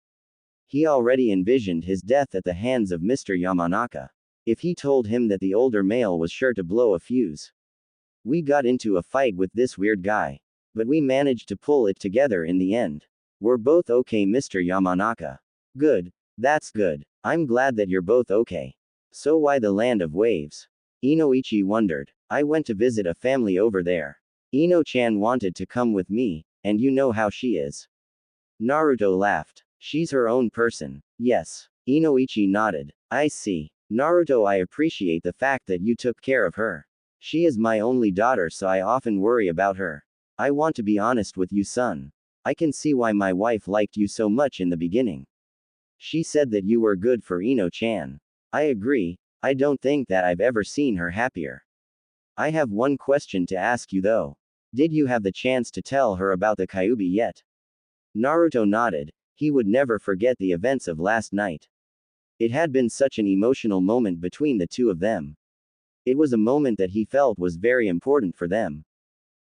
[SPEAKER 1] He already envisioned his death at the hands of Mr. Yamanaka. If he told him that, the older male was sure to blow a fuse. We got into a fight with this weird guy. But we managed to pull it together in the end. We're both okay, Mr. Yamanaka. Good. That's good. I'm glad that you're both okay. So why the land of waves? Inoichi wondered. I went to visit a family over there. Ino-chan wanted to come with me, and you know how she is. Naruto laughed. She's her own person. Yes. Inoichi nodded. I see. Naruto, I appreciate the fact that you took care of her. She is my only daughter, so I often worry about her. I want to be honest with you, son. I can see why my wife liked you so much in the beginning. She said that you were good for Ino-chan. I agree. I don't think that I've ever seen her happier. I have one question to ask you though. Did you have the chance to tell her about the Kyuubi yet? Naruto nodded. He would never forget the events of last night. It had been such an emotional moment between the two of them. It was a moment that he felt was very important for them.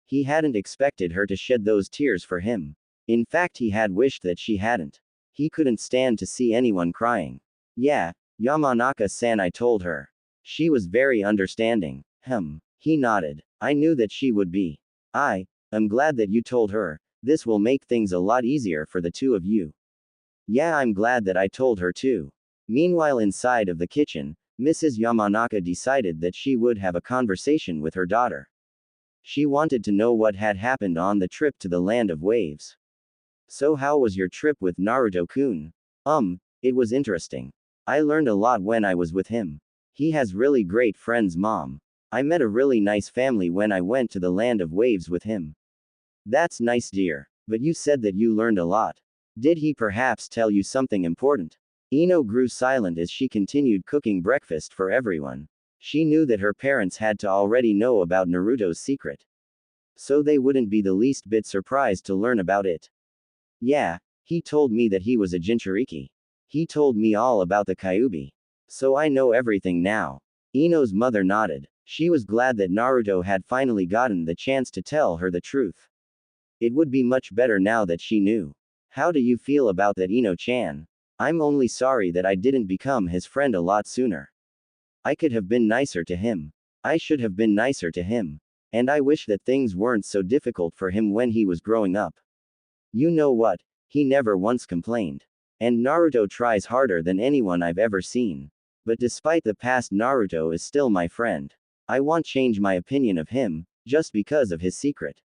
[SPEAKER 1] He hadn't expected her to shed those tears for him. In fact, he had wished that she hadn't. He couldn't stand to see anyone crying. Yeah, Yamanaka-san, I told her. She was very understanding. He nodded. I knew that she would be. I'm glad that you told her. This will make things a lot easier for the two of you. Yeah, I'm glad that I told her too. Meanwhile, inside of the kitchen, Mrs. Yamanaka decided that she would have a conversation with her daughter. She wanted to know what had happened on the trip to the land of waves. So how was your trip with Naruto-kun? It was interesting. I learned a lot when I was with him. He has really great friends, Mom. I met a really nice family when I went to the land of waves with him. That's nice, dear. But you said that you learned a lot. Did he perhaps tell you something important? Ino grew silent as she continued cooking breakfast for everyone. She knew that her parents had to already know about Naruto's secret. So they wouldn't be the least bit surprised to learn about it. Yeah, he told me that he was a Jinchuriki. He told me all about the Kyuubi. So I know everything now. Ino's mother nodded. She was glad that Naruto had finally gotten the chance to tell her the truth. It would be much better now that she knew. How do you feel about that, Ino-chan? I'm only sorry that I didn't become his friend a lot sooner. I could have been nicer to him. I should have been nicer to him. And I wish that things weren't so difficult for him when he was growing up. You know what? He never once complained. And Naruto tries harder than anyone I've ever seen. But despite the past, Naruto is still my friend. I won't change my opinion of him, just because of his secret.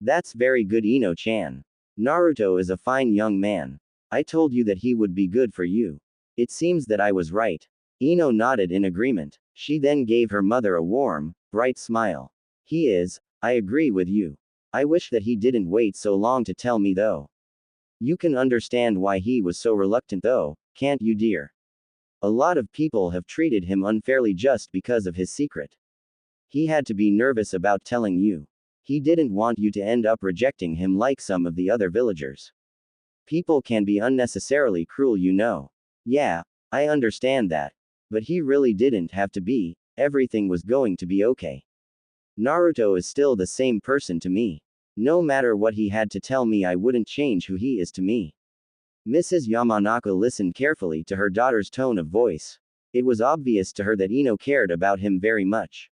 [SPEAKER 1] That's very good, Ino-chan. Naruto is a fine young man. I told you that he would be good for you. It seems that I was right. Ino nodded in agreement. She then gave her mother a warm, bright smile. He is, I agree with you. I wish that he didn't wait so long to tell me though. You can understand why he was so reluctant though, can't you, dear? A lot of people have treated him unfairly just because of his secret. He had to be nervous about telling you. He didn't want you to end up rejecting him like some of the other villagers. People can be unnecessarily cruel, you know. Yeah, I understand that. But he really didn't have to be. Everything was going to be okay. Naruto is still the same person to me. No matter what he had to tell me, I wouldn't change who he is to me. Mrs. Yamanaka listened carefully to her daughter's tone of voice. It was obvious to her that Ino cared about him very much.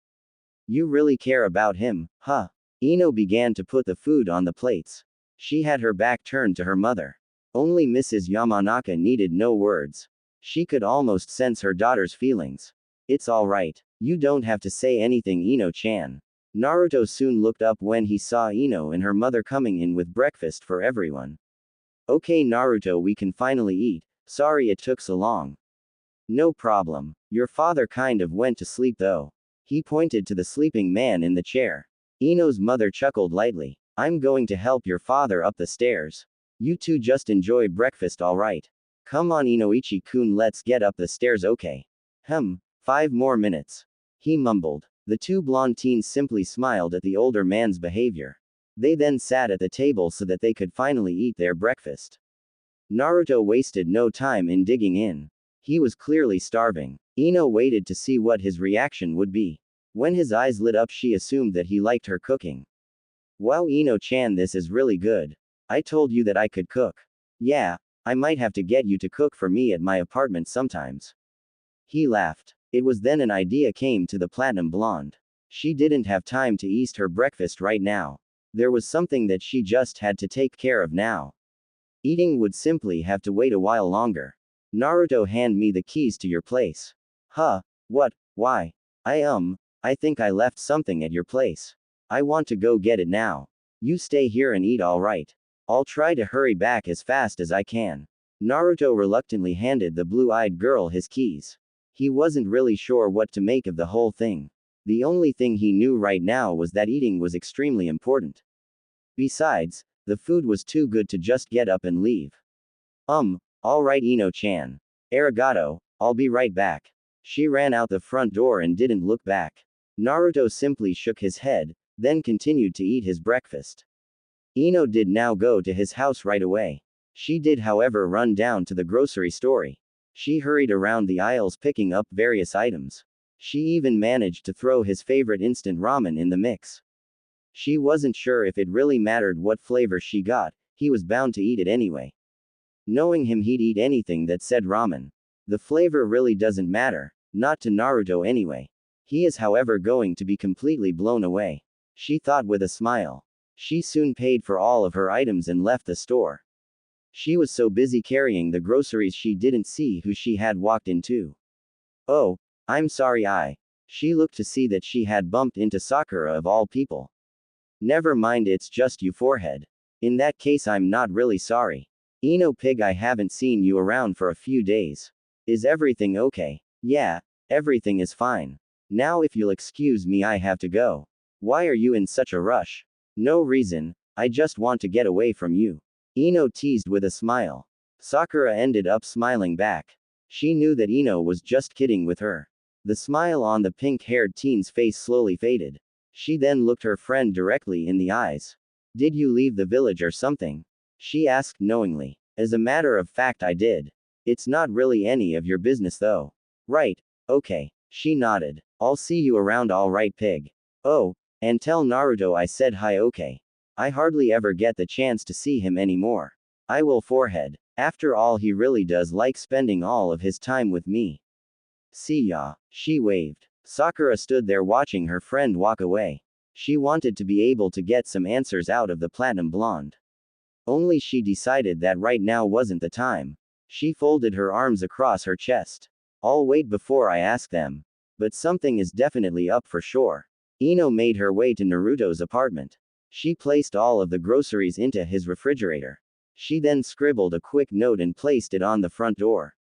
[SPEAKER 1] You really care about him, huh? Ino began to put the food on the plates. She had her back turned to her mother. Only Mrs. Yamanaka needed no words. She could almost sense her daughter's feelings. It's alright. You don't have to say anything, Ino-chan. Naruto soon looked up when he saw Ino and her mother coming in with breakfast for everyone. Okay, Naruto, we can finally eat. Sorry it took so long. No problem. Your father kind of went to sleep though. He pointed to the sleeping man in the chair. Ino's mother chuckled lightly. I'm going to help your father up the stairs. You two just enjoy breakfast, alright? Come on, Inoichi-kun, let's get up the stairs, okay? 5 more minutes. He mumbled. The two blonde teens simply smiled at the older man's behavior. They then sat at the table so that they could finally eat their breakfast. Naruto wasted no time in digging in. He was clearly starving. Ino waited to see what his reaction would be. When his eyes lit up, she assumed that he liked her cooking. Wow, Ino-chan, this is really good. I told you that I could cook. Yeah, I might have to get you to cook for me at my apartment sometimes. He laughed. It was then an idea came to the platinum blonde. She didn't have time to eat her breakfast right now. There was something that she just had to take care of now. Eating would simply have to wait a while longer. Naruto, hand me the keys to your place. Huh? What? Why? I think I left something at your place. I want to go get it now. You stay here and eat, alright? I'll try to hurry back as fast as I can. Naruto reluctantly handed the blue-eyed girl his keys. He wasn't really sure what to make of the whole thing. The only thing he knew right now was that eating was extremely important. Besides, the food was too good to just get up and leave. Alright, Ino-chan. Arigato, I'll be right back. She ran out the front door and didn't look back. Naruto simply shook his head, then continued to eat his breakfast. Ino did now go to his house right away. She did, however, run down to the grocery store. She hurried around the aisles picking up various items. She even managed to throw his favorite instant ramen in the mix. She wasn't sure if it really mattered what flavor she got, he was bound to eat it anyway. Knowing him, he'd eat anything that said ramen. The flavor really doesn't matter, not to Naruto anyway. He is, however, going to be completely blown away. She thought with a smile. She soon paid for all of her items and left the store. She was so busy carrying the groceries she didn't see who she had walked into. Oh, I'm sorry, She looked to see that she had bumped into Sakura of all people. Never mind, it's just you, forehead. In that case, I'm not really sorry. Ino Pig, I haven't seen you around for a few days. Is everything okay? Yeah, everything is fine. Now if you'll excuse me, I have to go. Why are you in such a rush? No reason, I just want to get away from you. Ino teased with a smile. Sakura ended up smiling back. She knew that Ino was just kidding with her. The smile on the pink-haired teen's face slowly faded. She then looked her friend directly in the eyes. Did you leave the village or something? She asked knowingly. As a matter of fact, I did. It's not really any of your business though. Right, okay. She nodded. I'll see you around, alright, pig. Oh, and tell Naruto I said hi, okay. I hardly ever get the chance to see him anymore. I will, forehead. After all, he really does like spending all of his time with me. See ya. She waved. Sakura stood there watching her friend walk away. She wanted to be able to get some answers out of the platinum blonde. Only she decided that right now wasn't the time. She folded her arms across her chest. I'll wait before I ask them. But something is definitely up for sure. Ino made her way to Naruto's apartment. She placed all of the groceries into his refrigerator. She then scribbled a quick note and placed it on the front door.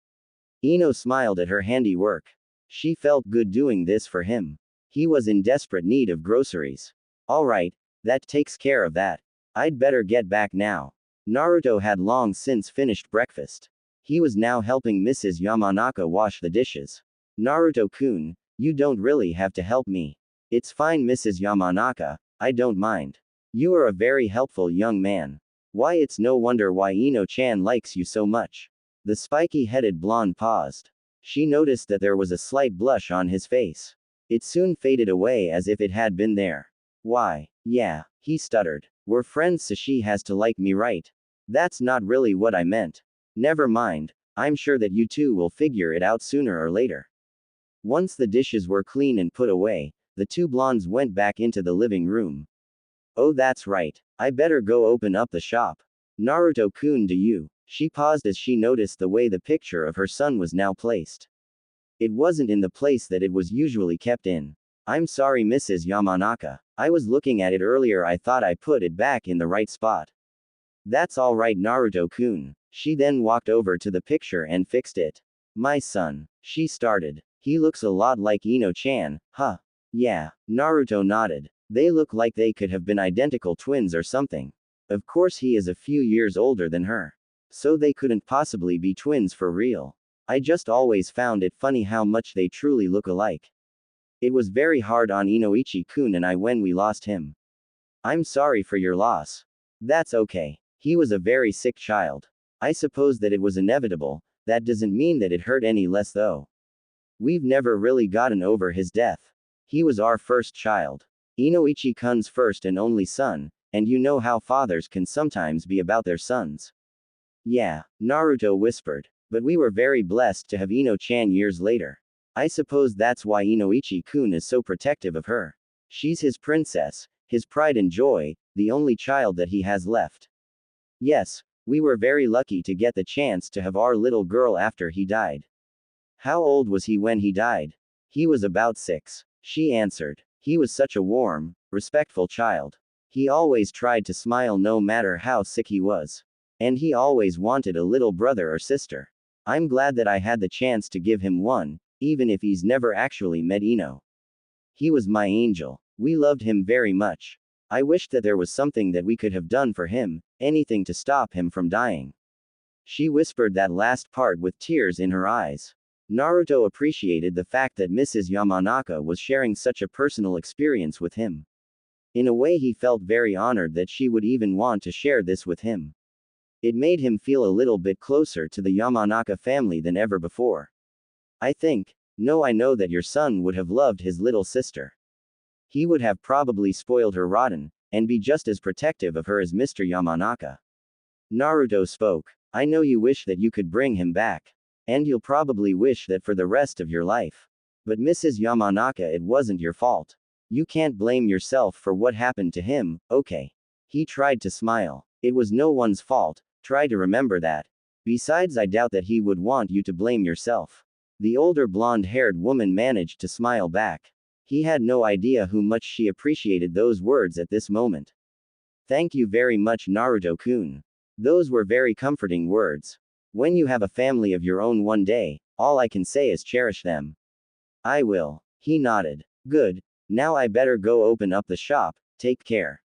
[SPEAKER 1] Ino smiled at her handiwork. She felt good doing this for him. He was in desperate need of groceries. Alright, that takes care of that. I'd better get back now. Naruto had long since finished breakfast. He was now helping Mrs. Yamanaka wash the dishes. Naruto-kun, you don't really have to help me. It's fine, Mrs. Yamanaka, I don't mind. You are a very helpful young man. Why, it's no wonder why Ino-chan likes you so much. The spiky-headed blonde paused. She noticed that there was a slight blush on his face. It soon faded away as if it had been there. Why, yeah, he stuttered. We're friends, so she has to like me, right? That's not really what I meant. Never mind, I'm sure that you two will figure it out sooner or later. Once the dishes were clean and put away, the two blondes went back into the living room. Oh, that's right. I better go open up the shop. Naruto-kun, do you? She paused as she noticed the way the picture of her son was now placed. It wasn't in the place that it was usually kept in. I'm sorry, Mrs. Yamanaka. I was looking at it earlier. I thought I put it back in the right spot. That's alright, Naruto-kun. She then walked over to the picture and fixed it. My son. She started. He looks a lot like Ino-chan, huh? Yeah. Naruto nodded. They look like they could have been identical twins or something. Of course he is a few years older than her. So they couldn't possibly be twins for real. I just always found it funny how much they truly look alike. It was very hard on Inoichi-kun and I when we lost him. I'm sorry for your loss. That's okay. He was a very sick child. I suppose that it was inevitable. That doesn't mean that it hurt any less though. We've never really gotten over his death. He was our first child. Inoichi-kun's first and only son, and you know how fathers can sometimes be about their sons. Yeah, Naruto whispered. But we were very blessed to have Ino-chan years later. I suppose that's why Inoichi-kun is so protective of her. She's his princess, his pride and joy, the only child that he has left. Yes, we were very lucky to get the chance to have our little girl after he died. How old was he when he died? He was about 6. She answered. He was such a warm, respectful child. He always tried to smile no matter how sick he was. And he always wanted a little brother or sister. I'm glad that I had the chance to give him one, even if he's never actually met Ino. He was my angel. We loved him very much. I wished that there was something that we could have done for him, anything to stop him from dying. She whispered that last part with tears in her eyes. Naruto appreciated the fact that Mrs. Yamanaka was sharing such a personal experience with him. In a way he felt very honored that she would even want to share this with him. It made him feel a little bit closer to the Yamanaka family than ever before. I know that your son would have loved his little sister. He would have probably spoiled her rotten, and be just as protective of her as Mr. Yamanaka. Naruto spoke. I know you wish that you could bring him back. And you'll probably wish that for the rest of your life. But Mrs. Yamanaka, it wasn't your fault. You can't blame yourself for what happened to him, okay? He tried to smile. It was no one's fault. Try to remember that. Besides, I doubt that he would want you to blame yourself. The older blonde-haired woman managed to smile back. He had no idea how much she appreciated those words at this moment. Thank you very much, Naruto-kun. Those were very comforting words. When you have a family of your own one day, all I can say is cherish them. I will. He nodded. Good. Now I better go open up the shop, take care.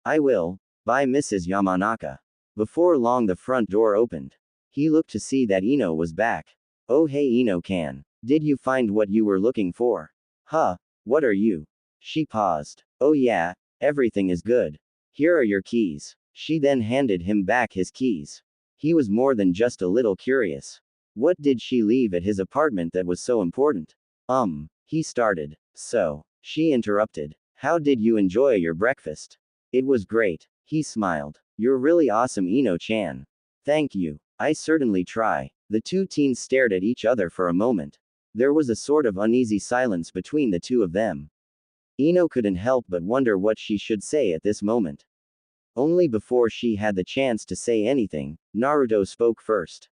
[SPEAKER 1] I will. Bye, Mrs. Yamanaka. Before long the front door opened. He looked to see that Ino was back. Oh hey Ino-can. Did you find what you were looking for? Huh? What are you? She paused. Oh yeah, everything is good. Here are your keys. She then handed him back his keys. He was more than just a little curious. What did she leave at his apartment that was so important? He started. So, she interrupted. How did you enjoy your breakfast? It was great. He smiled. You're really awesome, Ino-chan. Thank you. I certainly try. The two teens stared at each other for a moment. There was a sort of uneasy silence between the two of them. Ino couldn't help but wonder what she should say at this moment. Only before she had the chance to say anything, Naruto spoke first.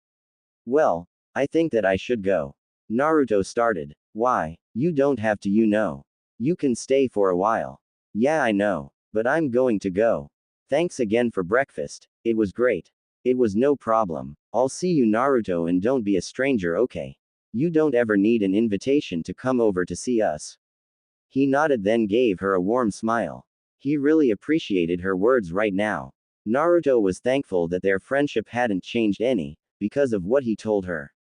[SPEAKER 1] Well, I think that I should go. Naruto started. Why? You don't have to, you know. You can stay for a while. Yeah, I know. But I'm going to go. Thanks again for breakfast. It was great. It was no problem. I'll see you, Naruto, and don't be a stranger, okay? You don't ever need an invitation to come over to see us. He nodded, then gave her a warm smile. He really appreciated her words right now. Naruto was thankful that their friendship hadn't changed any, because of what he told her.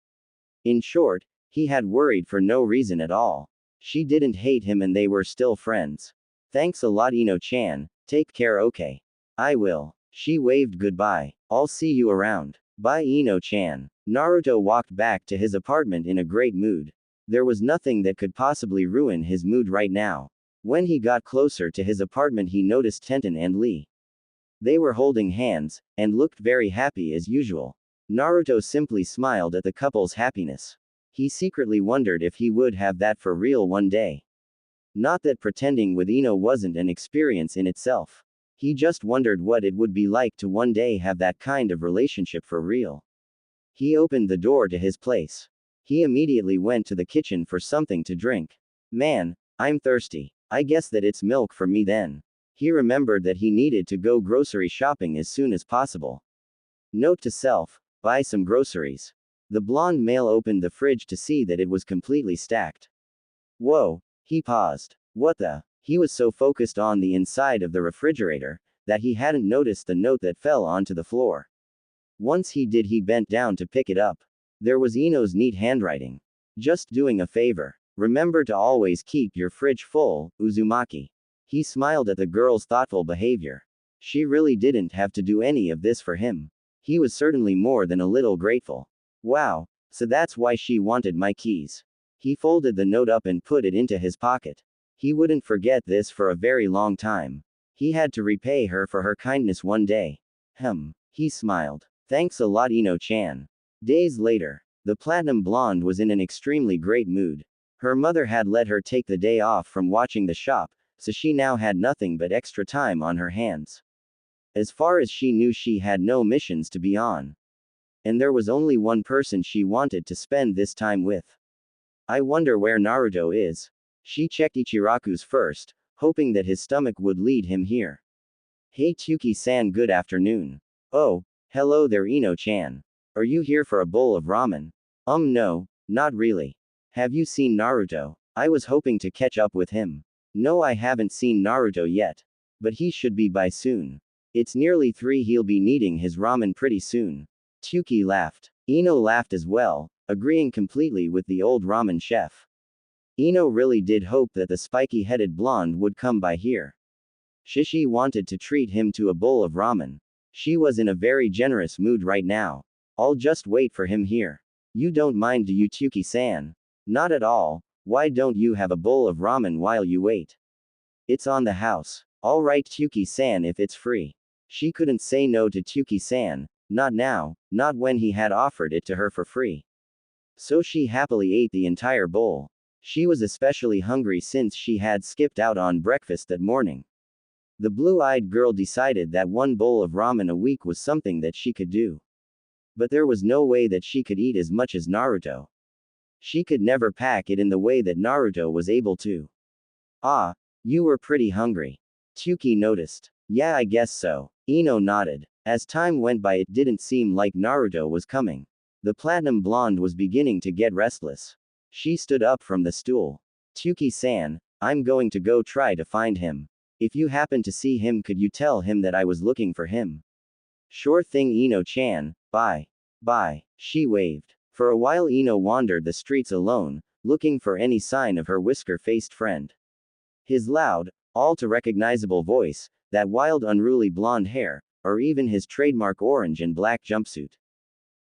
[SPEAKER 1] In short, he had worried for no reason at all. She didn't hate him and they were still friends. Thanks a lot, Ino-chan. Take care, okay? I will. She waved goodbye. I'll see you around. Bye, Ino-chan. Naruto walked back to his apartment in a great mood. There was nothing that could possibly ruin his mood right now. When he got closer to his apartment, he noticed Tenten and Lee. They were holding hands, and looked very happy as usual. Naruto simply smiled at the couple's happiness. He secretly wondered if he would have that for real one day. Not that pretending with Ino wasn't an experience in itself. He just wondered what it would be like to one day have that kind of relationship for real. He opened the door to his place. He immediately went to the kitchen for something to drink. Man, I'm thirsty. I guess that it's milk for me then. He remembered that he needed to go grocery shopping as soon as possible. Note to self, buy some groceries. The blonde male opened the fridge to see that it was completely stacked. Whoa, he paused. What the? He was so focused on the inside of the refrigerator, that he hadn't noticed the note that fell onto the floor. Once he did, he bent down to pick it up. There was Ino's neat handwriting. Just doing a favor. Remember to always keep your fridge full, Uzumaki. He smiled at the girl's thoughtful behavior. She really didn't have to do any of this for him. He was certainly more than a little grateful. Wow, so that's why she wanted my keys. He folded the note up and put it into his pocket. He wouldn't forget this for a very long time. He had to repay her for her kindness one day. He smiled. Thanks a lot, Ino-chan. Days later, the platinum blonde was in an extremely great mood. Her mother had let her take the day off from watching the shop, so she now had nothing but extra time on her hands. As far as she knew, she had no missions to be on. And there was only one person she wanted to spend this time with. I wonder where Naruto is. She checked Ichiraku's first, hoping that his stomach would lead him here. Hey Tsuki-san, good afternoon. Oh, hello there, Ino-chan. Are you here for a bowl of ramen? No, not really. Have you seen Naruto? I was hoping to catch up with him. No, I haven't seen Naruto yet. But he should be by soon. It's nearly 3, he'll be needing his ramen pretty soon. Tsuki laughed. Ino laughed as well, agreeing completely with the old ramen chef. Ino really did hope that the spiky-headed blonde would come by here. Shishi wanted to treat him to a bowl of ramen. She was in a very generous mood right now. I'll just wait for him here. You don't mind, do you, Tsuki-san? Not at all. Why don't you have a bowl of ramen while you wait? It's on the house. Alright, Tsuki-san, if it's free. She couldn't say no to Tsuki-san, not now, not when he had offered it to her for free. So she happily ate the entire bowl. She was especially hungry since she had skipped out on breakfast that morning. The blue-eyed girl decided that one bowl of ramen a week was something that she could do. But there was no way that she could eat as much as Naruto. She could never pack it in the way that Naruto was able to. Ah, you were pretty hungry. Tsuki noticed. Yeah, I guess so. Ino nodded. As time went by, it didn't seem like Naruto was coming. The platinum blonde was beginning to get restless. She stood up from the stool. Tsuki-san, I'm going to go try to find him. If you happen to see him, could you tell him that I was looking for him? Sure thing, Ino-chan. Bye. Bye. She waved. For a while Ino wandered the streets alone, looking for any sign of her whisker-faced friend. His loud, all-too-recognizable voice, that wild unruly blonde hair, or even his trademark orange and black jumpsuit.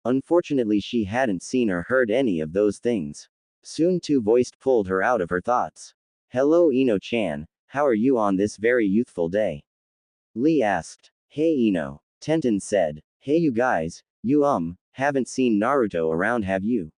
[SPEAKER 1] Unfortunately, she hadn't seen or heard any of those things. Soon two voiced pulled her out of her thoughts. Hello Ino-chan, how are you on this very youthful day? Lee asked. Hey Ino. Tenten said. Hey you guys, you haven't seen Naruto around, have you?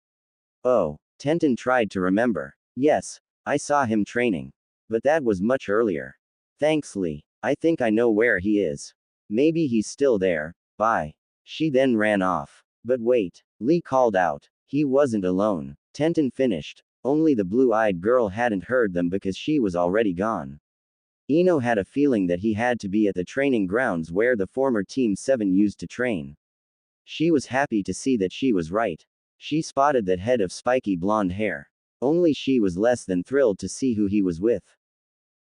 [SPEAKER 1] Oh, Tenten tried to remember. Yes, I saw him training. But that was much earlier. Thanks Lee. I think I know where he is. Maybe he's still there. Bye. She then ran off. But wait. Lee called out. He wasn't alone. Tenten finished. Only the blue-eyed girl hadn't heard them because she was already gone. Ino had a feeling that he had to be at the training grounds where the former Team 7 used to train. She was happy to see that she was right. She spotted that head of spiky blonde hair. Only she was less than thrilled to see who he was with.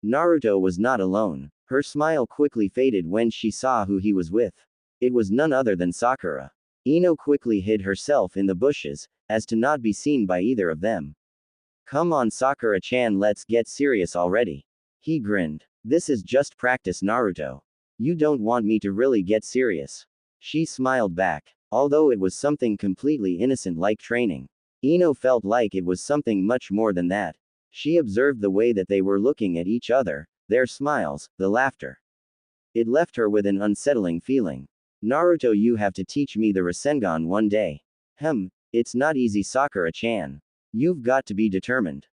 [SPEAKER 1] Naruto was not alone. Her smile quickly faded when she saw who he was with. It was none other than Sakura. Ino quickly hid herself in the bushes, as to not be seen by either of them. Come on Sakura-chan, let's get serious already. He grinned. This is just practice, Naruto. You don't want me to really get serious. She smiled back. Although it was something completely innocent like training, Ino felt like it was something much more than that. She observed the way that they were looking at each other, their smiles, the laughter. It left her with an unsettling feeling. Naruto, you have to teach me the Rasengan one day. It's not easy, Sakura-chan. You've got to be determined.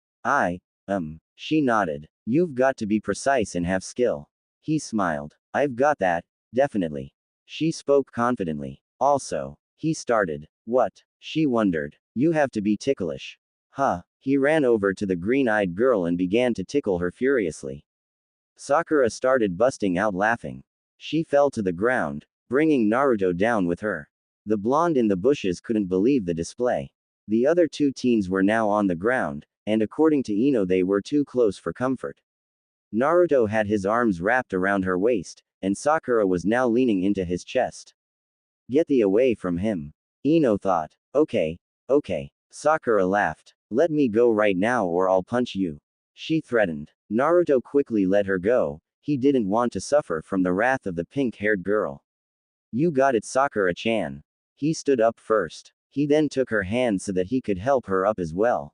[SPEAKER 1] She nodded. You've got to be precise and have skill. He smiled. I've got that, definitely. She spoke confidently. Also, he started. What? She wondered. You have to be ticklish. He ran over to the green-eyed girl and began to tickle her furiously. Sakura started busting out laughing. She fell to the ground, bringing Naruto down with her. The blonde in the bushes couldn't believe the display. The other two teens were now on the ground, and according to Ino they were too close for comfort. Naruto had his arms wrapped around her waist, and Sakura was now leaning into his chest. Get thee away from him. Ino thought. Okay. Okay. Sakura laughed. Let me go right now or I'll punch you. She threatened. Naruto quickly let her go. He didn't want to suffer from the wrath of the pink-haired girl. You got it, Sakura-chan. He stood up first. He then took her hand so that he could help her up as well.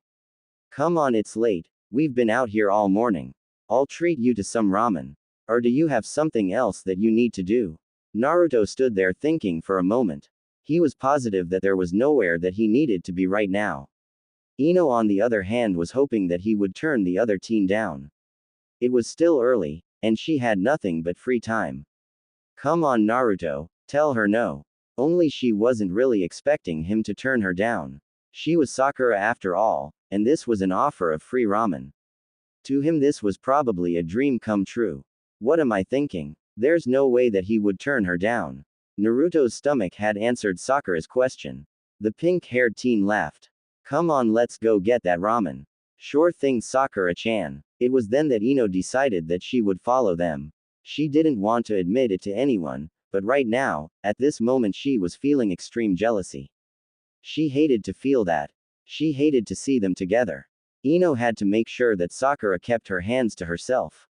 [SPEAKER 1] Come on, it's late. We've been out here all morning. I'll treat you to some ramen. Or do you have something else that you need to do? Naruto stood there thinking for a moment. He was positive that there was nowhere that he needed to be right now. Ino on the other hand was hoping that he would turn the other teen down. It was still early, and she had nothing but free time. Come on, Naruto, tell her no. Only she wasn't really expecting him to turn her down. She was Sakura after all, and this was an offer of free ramen. To him this was probably a dream come true. What am I thinking? There's no way that he would turn her down. Naruto's stomach had answered Sakura's question. The pink-haired teen laughed. Come on, let's go get that ramen. Sure thing, Sakura-chan. It was then that Ino decided that she would follow them. She didn't want to admit it to anyone, but right now, at this moment she was feeling extreme jealousy. She hated to feel that. She hated to see them together. Ino had to make sure that Sakura kept her hands to herself.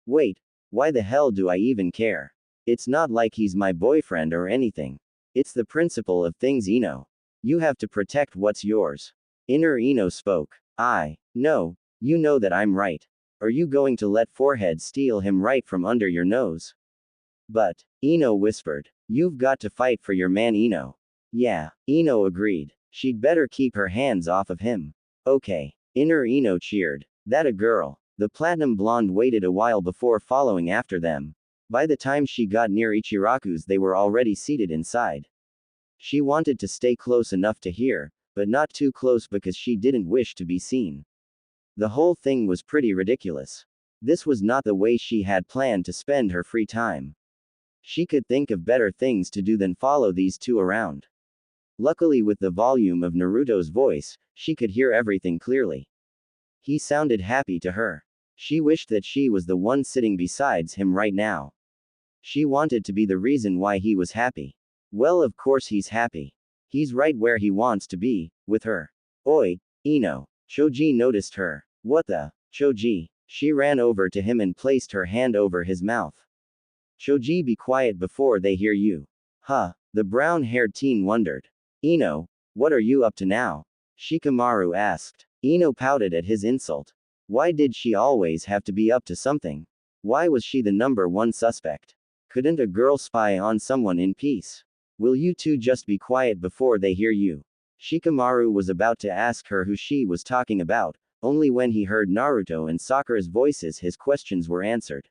[SPEAKER 1] Wait, why the hell do I even care? It's not like he's my boyfriend or anything. It's the principle of things, Ino. You have to protect what's yours. Inner Ino spoke. No, you know that I'm right. Are you going to let Forehead steal him right from under your nose? But, Ino whispered. You've got to fight for your man, Ino. Yeah, Ino agreed. She'd better keep her hands off of him. Okay. Inner Ino cheered. That a girl. The platinum blonde waited a while before following after them. By the time she got near Ichiraku's, they were already seated inside. She wanted to stay close enough to hear, but not too close because she didn't wish to be seen. The whole thing was pretty ridiculous. This was not the way she had planned to spend her free time. She could think of better things to do than follow these two around. Luckily, with the volume of Naruto's voice, she could hear everything clearly. He sounded happy to her. She wished that she was the one sitting beside him right now. She wanted to be the reason why he was happy. Well, of course he's happy. He's right where he wants to be, with her. Oi, Ino. Choji noticed her. What the? Choji. She ran over to him and placed her hand over his mouth. Choji, be quiet before they hear you. Huh, the brown-haired teen wondered. Ino, what are you up to now? Shikamaru asked. Ino pouted at his insult. Why did she always have to be up to something? Why was she the number one suspect? Couldn't a girl spy on someone in peace? Will you two just be quiet before they hear you? Shikamaru was about to ask her who she was talking about, only when he heard Naruto and Sakura's voices his questions were answered.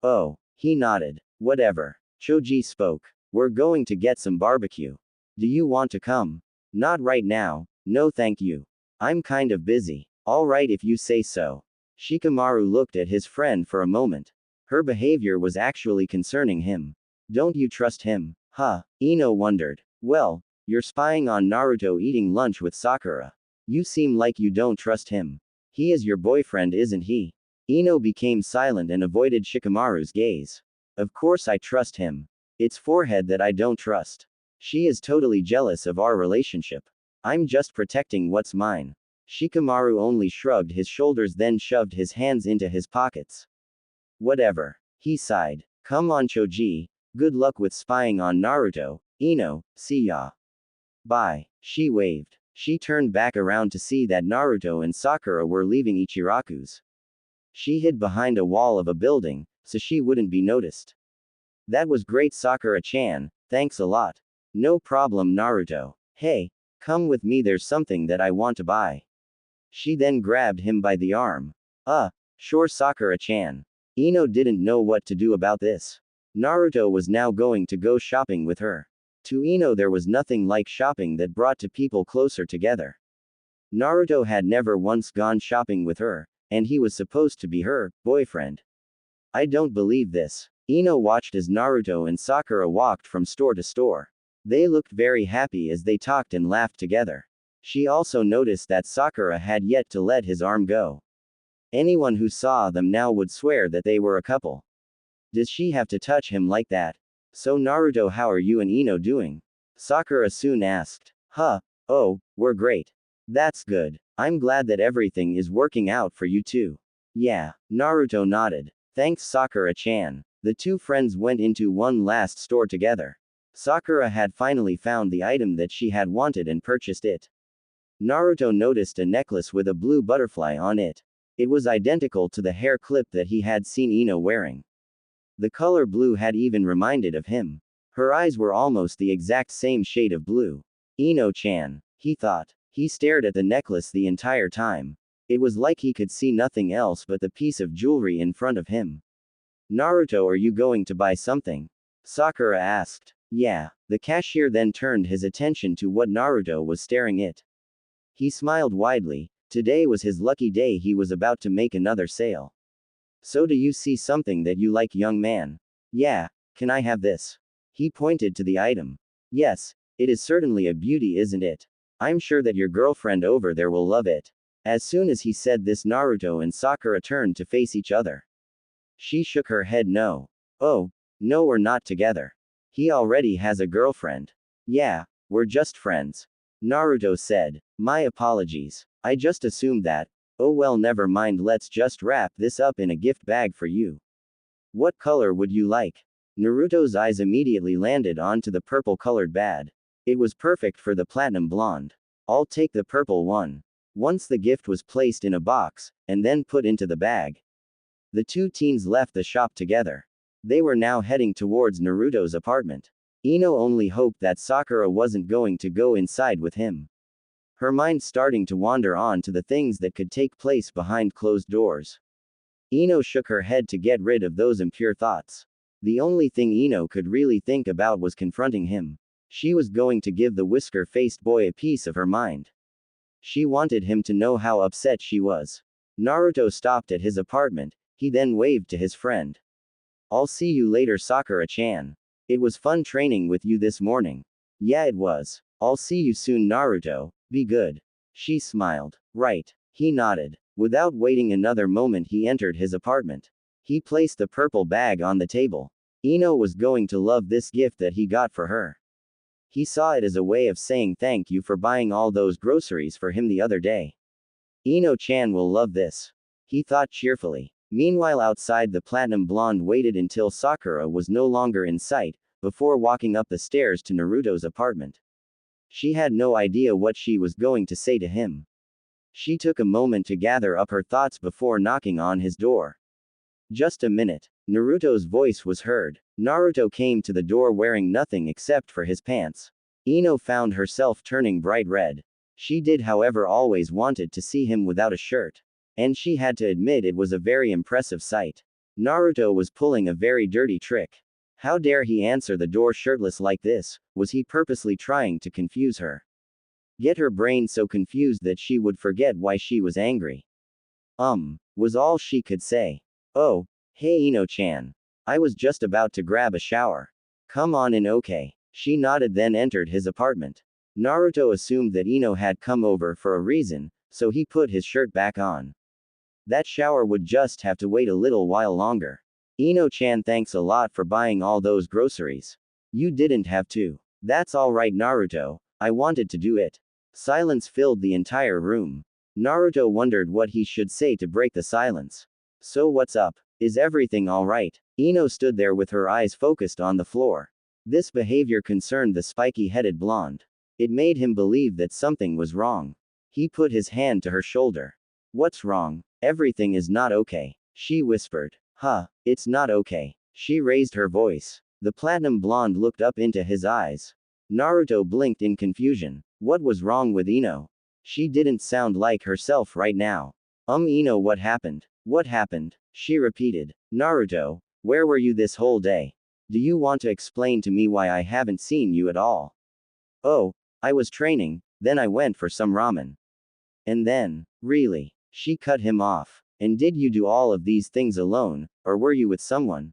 [SPEAKER 1] Oh, he nodded. Whatever. Choji spoke. We're going to get some barbecue. Do you want to come? Not right now, no thank you. I'm kind of busy. Alright if you say so. Shikamaru looked at his friend for a moment. Her behavior was actually concerning him. Don't you trust him? Huh, Ino wondered. Well, you're spying on Naruto eating lunch with Sakura. You seem like you don't trust him. He is your boyfriend, isn't he? Ino became silent and avoided Shikamaru's gaze. Of course I trust him. It's Forehead that I don't trust. She is totally jealous of our relationship. I'm just protecting what's mine. Shikamaru only shrugged his shoulders, then shoved his hands into his pockets. Whatever. He sighed. Come on, Choji. Good luck with spying on Naruto. Ino, see ya. Bye. She waved. She turned back around to see that Naruto and Sakura were leaving Ichiraku's. She hid behind a wall of a building, so she wouldn't be noticed. That was great, Sakura-chan, thanks a lot. No problem, Naruto. Hey, come with me, there's something that I want to buy. She then grabbed him by the arm. Sure, Sakura-chan. Ino didn't know what to do about this. Naruto was now going to go shopping with her. To Ino there was nothing like shopping that brought two people closer together. Naruto had never once gone shopping with her, and he was supposed to be her boyfriend. I don't believe this. Ino watched as Naruto and Sakura walked from store to store. They looked very happy as they talked and laughed together. She also noticed that Sakura had yet to let his arm go. Anyone who saw them now would swear that they were a couple. Does she have to touch him like that? So Naruto, how are you and Ino doing? Sakura soon asked. Huh, oh, we're great. That's good. I'm glad that everything is working out for you too. Yeah, Naruto nodded. Thanks Sakura-chan. The two friends went into one last store together. Sakura had finally found the item that she had wanted and purchased it. Naruto noticed a necklace with a blue butterfly on it. It was identical to the hair clip that he had seen Ino wearing. The color blue had even reminded of him. Her eyes were almost the exact same shade of blue. Ino-chan, he thought. He stared at the necklace the entire time. It was like he could see nothing else but the piece of jewelry in front of him. Naruto, are you going to buy something? Sakura asked. Yeah. The cashier then turned his attention to what Naruto was staring at. He smiled widely. Today was his lucky day, he was about to make another sale. So do you see something that you like, young man? Yeah, can I have this? He pointed to the item. Yes, it is certainly a beauty, isn't it? I'm sure that your girlfriend over there will love it. As soon as he said this, Naruto and Sakura turned to face each other. She shook her head no. Oh, no, we're not together. He already has a girlfriend. Yeah, we're just friends. Naruto said. My apologies. I just assumed that. Oh well, never mind, let's just wrap this up in a gift bag for you. What color would you like? Naruto's eyes immediately landed onto the purple-colored bag. It was perfect for the platinum blonde. I'll take the purple one. Once the gift was placed in a box, and then put into the bag, the two teens left the shop together. They were now heading towards Naruto's apartment. Ino only hoped that Sakura wasn't going to go inside with him. Her mind starting to wander on to the things that could take place behind closed doors. Ino shook her head to get rid of those impure thoughts. The only thing Ino could really think about was confronting him. She was going to give the whisker-faced boy a piece of her mind. She wanted him to know how upset she was. Naruto stopped at his apartment. He then waved to his friend. I'll see you later, Sakura-chan. It was fun training with you this morning. Yeah, it was. I'll see you soon, Naruto. Be good. She smiled. Right. He nodded. Without waiting another moment, he entered his apartment. He placed the purple bag on the table. Ino was going to love this gift that he got for her. He saw it as a way of saying thank you for buying all those groceries for him the other day. Ino-chan will love this. He thought cheerfully. Meanwhile, outside, the platinum blonde waited until Sakura was no longer in sight, before walking up the stairs to Naruto's apartment. She had no idea what she was going to say to him. She took a moment to gather up her thoughts before knocking on his door. Just a minute. Naruto's voice was heard. Naruto came to the door wearing nothing except for his pants. Ino found herself turning bright red. She did, however, always wanted to see him without a shirt. And she had to admit it was a very impressive sight. Naruto was pulling a very dirty trick. How dare he answer the door shirtless like this? Was he purposely trying to confuse her? Get her brain so confused that she would forget why she was angry. Was all she could say. Oh, hey Ino-chan. I was just about to grab a shower. Come on in, okay. She nodded, then entered his apartment. Naruto assumed that Ino had come over for a reason, so he put his shirt back on. That shower would just have to wait a little while longer. Ino-chan, thanks a lot for buying all those groceries. You didn't have to. That's alright, Naruto. I wanted to do it. Silence filled the entire room. Naruto wondered what he should say to break the silence. So what's up? Is everything alright? Ino stood there with her eyes focused on the floor. This behavior concerned the spiky-headed blonde. It made him believe that something was wrong. He put his hand to her shoulder. What's wrong? Everything is not okay. She whispered. Huh, it's not okay. She raised her voice. The platinum blonde looked up into his eyes. Naruto blinked in confusion. What was wrong with Ino? She didn't sound like herself right now. Ino, what happened? What happened? She repeated. Naruto, where were you this whole day? Do you want to explain to me why I haven't seen you at all? Oh, I was training, then I went for some ramen. And then, really? She cut him off. And did you do all of these things alone, or were you with someone?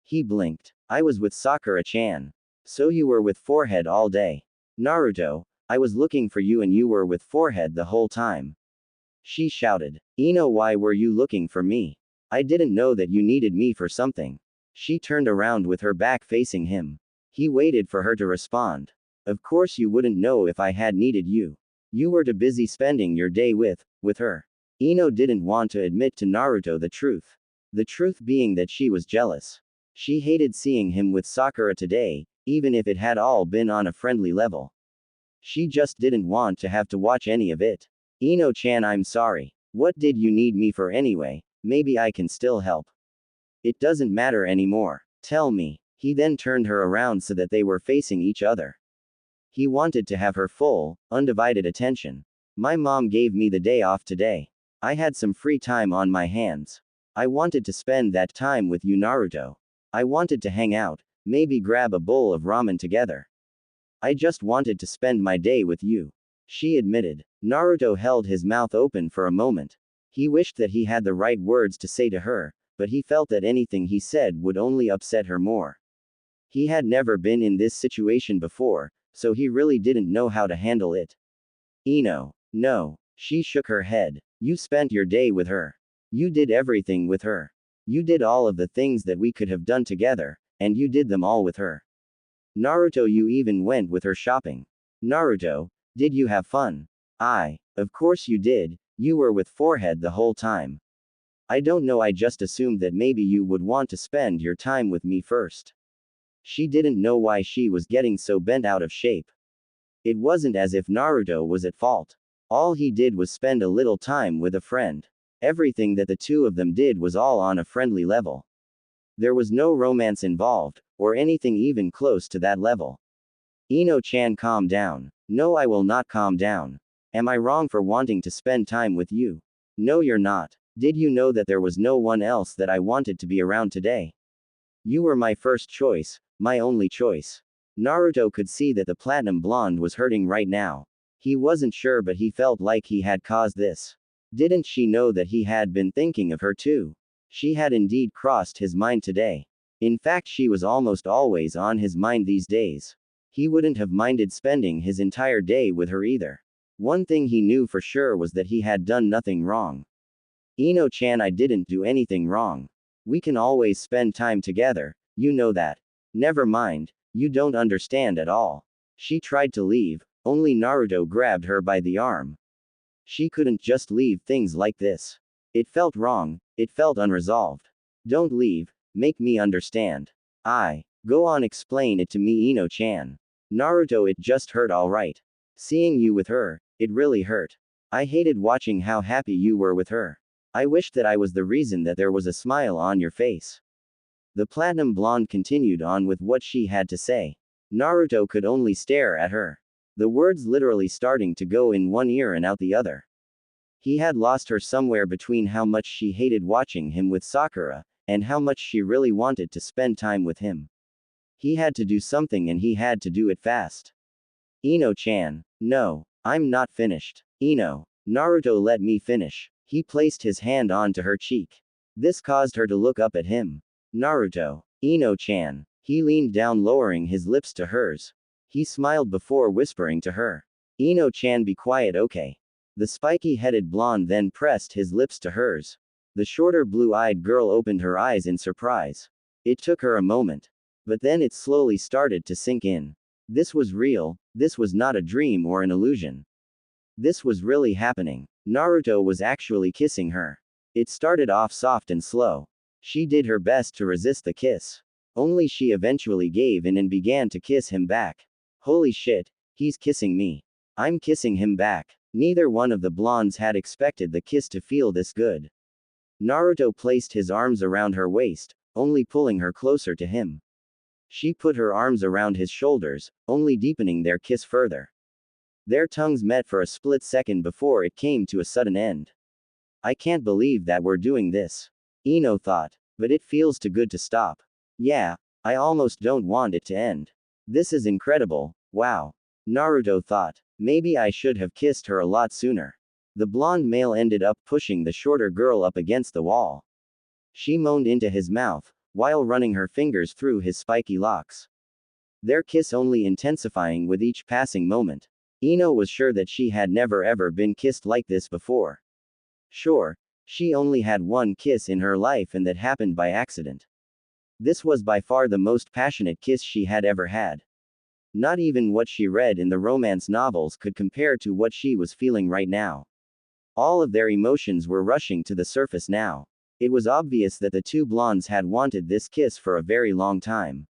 [SPEAKER 1] He blinked. I was with Sakura-chan. So you were with Forehead all day. Naruto, I was looking for you and you were with Forehead the whole time. She shouted. Ino, why were you looking for me? I didn't know that you needed me for something. She turned around with her back facing him. He waited for her to respond. Of course you wouldn't know if I had needed you. You were too busy spending your day with her. Ino didn't want to admit to Naruto the truth. The truth being that she was jealous. She hated seeing him with Sakura today, even if it had all been on a friendly level. She just didn't want to have to watch any of it. Ino-chan, I'm sorry. What did you need me for anyway? Maybe I can still help. It doesn't matter anymore. Tell me. He then turned her around so that they were facing each other. He wanted to have her full, undivided attention. My mom gave me the day off today. I had some free time on my hands. I wanted to spend that time with you, Naruto. I wanted to hang out, maybe grab a bowl of ramen together. I just wanted to spend my day with you. She admitted. Naruto held his mouth open for a moment. He wished that he had the right words to say to her, but he felt that anything he said would only upset her more. He had never been in this situation before, so he really didn't know how to handle it. Ino. No. She shook her head. You spent your day with her. You did everything with her. You did all of the things that we could have done together, and you did them all with her. Naruto, you even went with her shopping. Naruto, did you have fun? Of course you did, you were with Forehead the whole time. I don't know, I just assumed that maybe you would want to spend your time with me first. She didn't know why she was getting so bent out of shape. It wasn't as if Naruto was at fault. All he did was spend a little time with a friend. Everything that the two of them did was all on a friendly level. There was no romance involved, or anything even close to that level. Ino-chan, calm down. No, I will not calm down. Am I wrong for wanting to spend time with you? No, you're not. Did you know that there was no one else that I wanted to be around today? You were my first choice, my only choice. Naruto could see that the platinum blonde was hurting right now. He wasn't sure, but he felt like he had caused this. Didn't she know that he had been thinking of her too? She had indeed crossed his mind today. In fact, she was almost always on his mind these days. He wouldn't have minded spending his entire day with her either. One thing he knew for sure was that he had done nothing wrong. Ino-chan, I didn't do anything wrong. We can always spend time together, you know that. Never mind, you don't understand at all. She tried to leave, only Naruto grabbed her by the arm. She couldn't just leave things like this. It felt wrong, it felt unresolved. Don't leave, make me understand. Go on, explain it to me, Ino-chan. Naruto, it just hurt alright. Seeing you with her, it really hurt. I hated watching how happy you were with her. I wished that I was the reason that there was a smile on your face. The platinum blonde continued on with what she had to say. Naruto could only stare at her. The words literally starting to go in one ear and out the other. He had lost her somewhere between how much she hated watching him with Sakura, and how much she really wanted to spend time with him. He had to do something, and he had to do it fast. Ino-chan. No. I'm not finished. Ino. Naruto, let me finish. He placed his hand onto her cheek. This caused her to look up at him. Naruto. Ino-chan. He leaned down, lowering his lips to hers. He smiled before whispering to her. Ino-chan, be quiet, okay? The spiky-headed blonde then pressed his lips to hers. The shorter blue-eyed girl opened her eyes in surprise. It took her a moment. But then it slowly started to sink in. This was real, this was not a dream or an illusion. This was really happening. Naruto was actually kissing her. It started off soft and slow. She did her best to resist the kiss. Only she eventually gave in and began to kiss him back. Holy shit, he's kissing me. I'm kissing him back. Neither one of the blondes had expected the kiss to feel this good. Naruto placed his arms around her waist, only pulling her closer to him. She put her arms around his shoulders, only deepening their kiss further. Their tongues met for a split second before it came to a sudden end. I can't believe that we're doing this. Ino thought. But it feels too good to stop. Yeah, I almost don't want it to end. This is incredible, wow. Naruto thought. Maybe I should have kissed her a lot sooner. The blonde male ended up pushing the shorter girl up against the wall. She moaned into his mouth, while running her fingers through his spiky locks. Their kiss only intensifying with each passing moment. Ino was sure that she had never ever been kissed like this before. Sure, she only had one kiss in her life, and that happened by accident. This was by far the most passionate kiss she had ever had. Not even what she read in the romance novels could compare to what she was feeling right now. All of their emotions were rushing to the surface now. It was obvious that the two blondes had wanted this kiss for a very long time.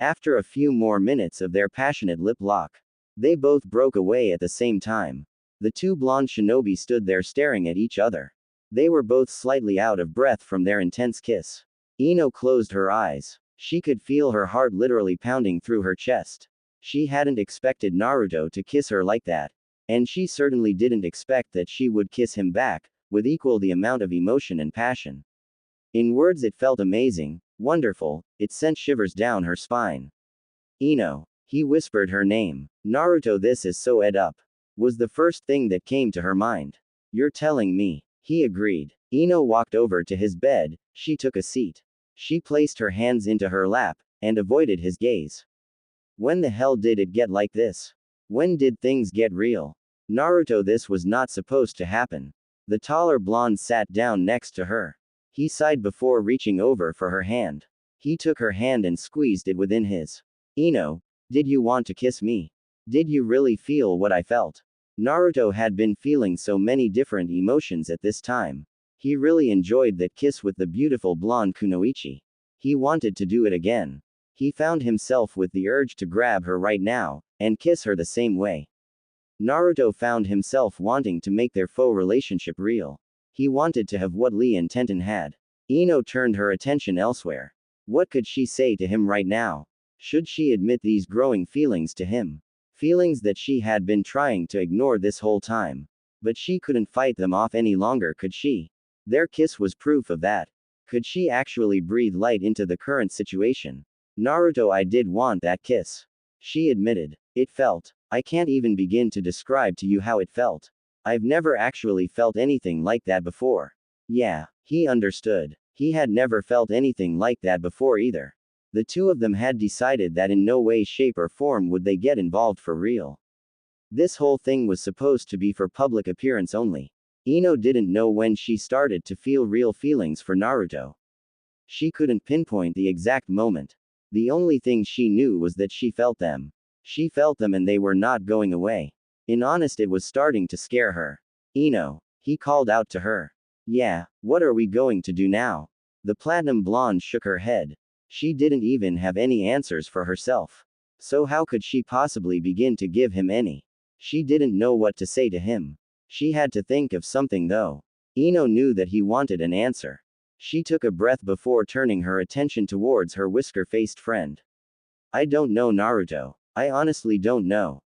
[SPEAKER 1] After a few more minutes of their passionate lip lock, they both broke away at the same time. The two blonde shinobi stood there staring at each other. They were both slightly out of breath from their intense kiss. Ino closed her eyes. She could feel her heart literally pounding through her chest. She hadn't expected Naruto to kiss her like that. And she certainly didn't expect that she would kiss him back, with equal the amount of emotion and passion. In words, it felt amazing, wonderful, it sent shivers down her spine. Ino. He whispered her name. Naruto, this is so up, was the first thing that came to her mind. You're telling me. He agreed. Ino walked over to his bed, she took a seat. She placed her hands into her lap, and avoided his gaze. When the hell did it get like this? When did things get real? Naruto, this was not supposed to happen. The taller blonde sat down next to her. He sighed before reaching over for her hand. He took her hand and squeezed it within his. Ino, did you want to kiss me? Did you really feel what I felt? Naruto had been feeling so many different emotions at this time. He really enjoyed that kiss with the beautiful blonde Kunoichi. He wanted to do it again. He found himself with the urge to grab her right now, and kiss her the same way. Naruto found himself wanting to make their faux relationship real. He wanted to have what Lee and Tenten had. Ino turned her attention elsewhere. What could she say to him right now? Should she admit these growing feelings to him? Feelings that she had been trying to ignore this whole time. But she couldn't fight them off any longer, could she? Their kiss was proof of that. Could she actually breathe light into the current situation? Naruto, I did want that kiss. She admitted. It felt. I can't even begin to describe to you how it felt. I've never actually felt anything like that before. Yeah, he understood. He had never felt anything like that before either. The two of them had decided that in no way, shape, or form would they get involved for real. This whole thing was supposed to be for public appearance only. Ino didn't know when she started to feel real feelings for Naruto. She couldn't pinpoint the exact moment. The only thing she knew was that she felt them. She felt them and they were not going away. In honest, it was starting to scare her. Ino. He called out to her. Yeah, what are we going to do now? The platinum blonde shook her head. She didn't even have any answers for herself. So how could she possibly begin to give him any? She didn't know what to say to him. She had to think of something though. Ino knew that he wanted an answer. She took a breath before turning her attention towards her whisker-faced friend. I don't know, Naruto. I honestly don't know.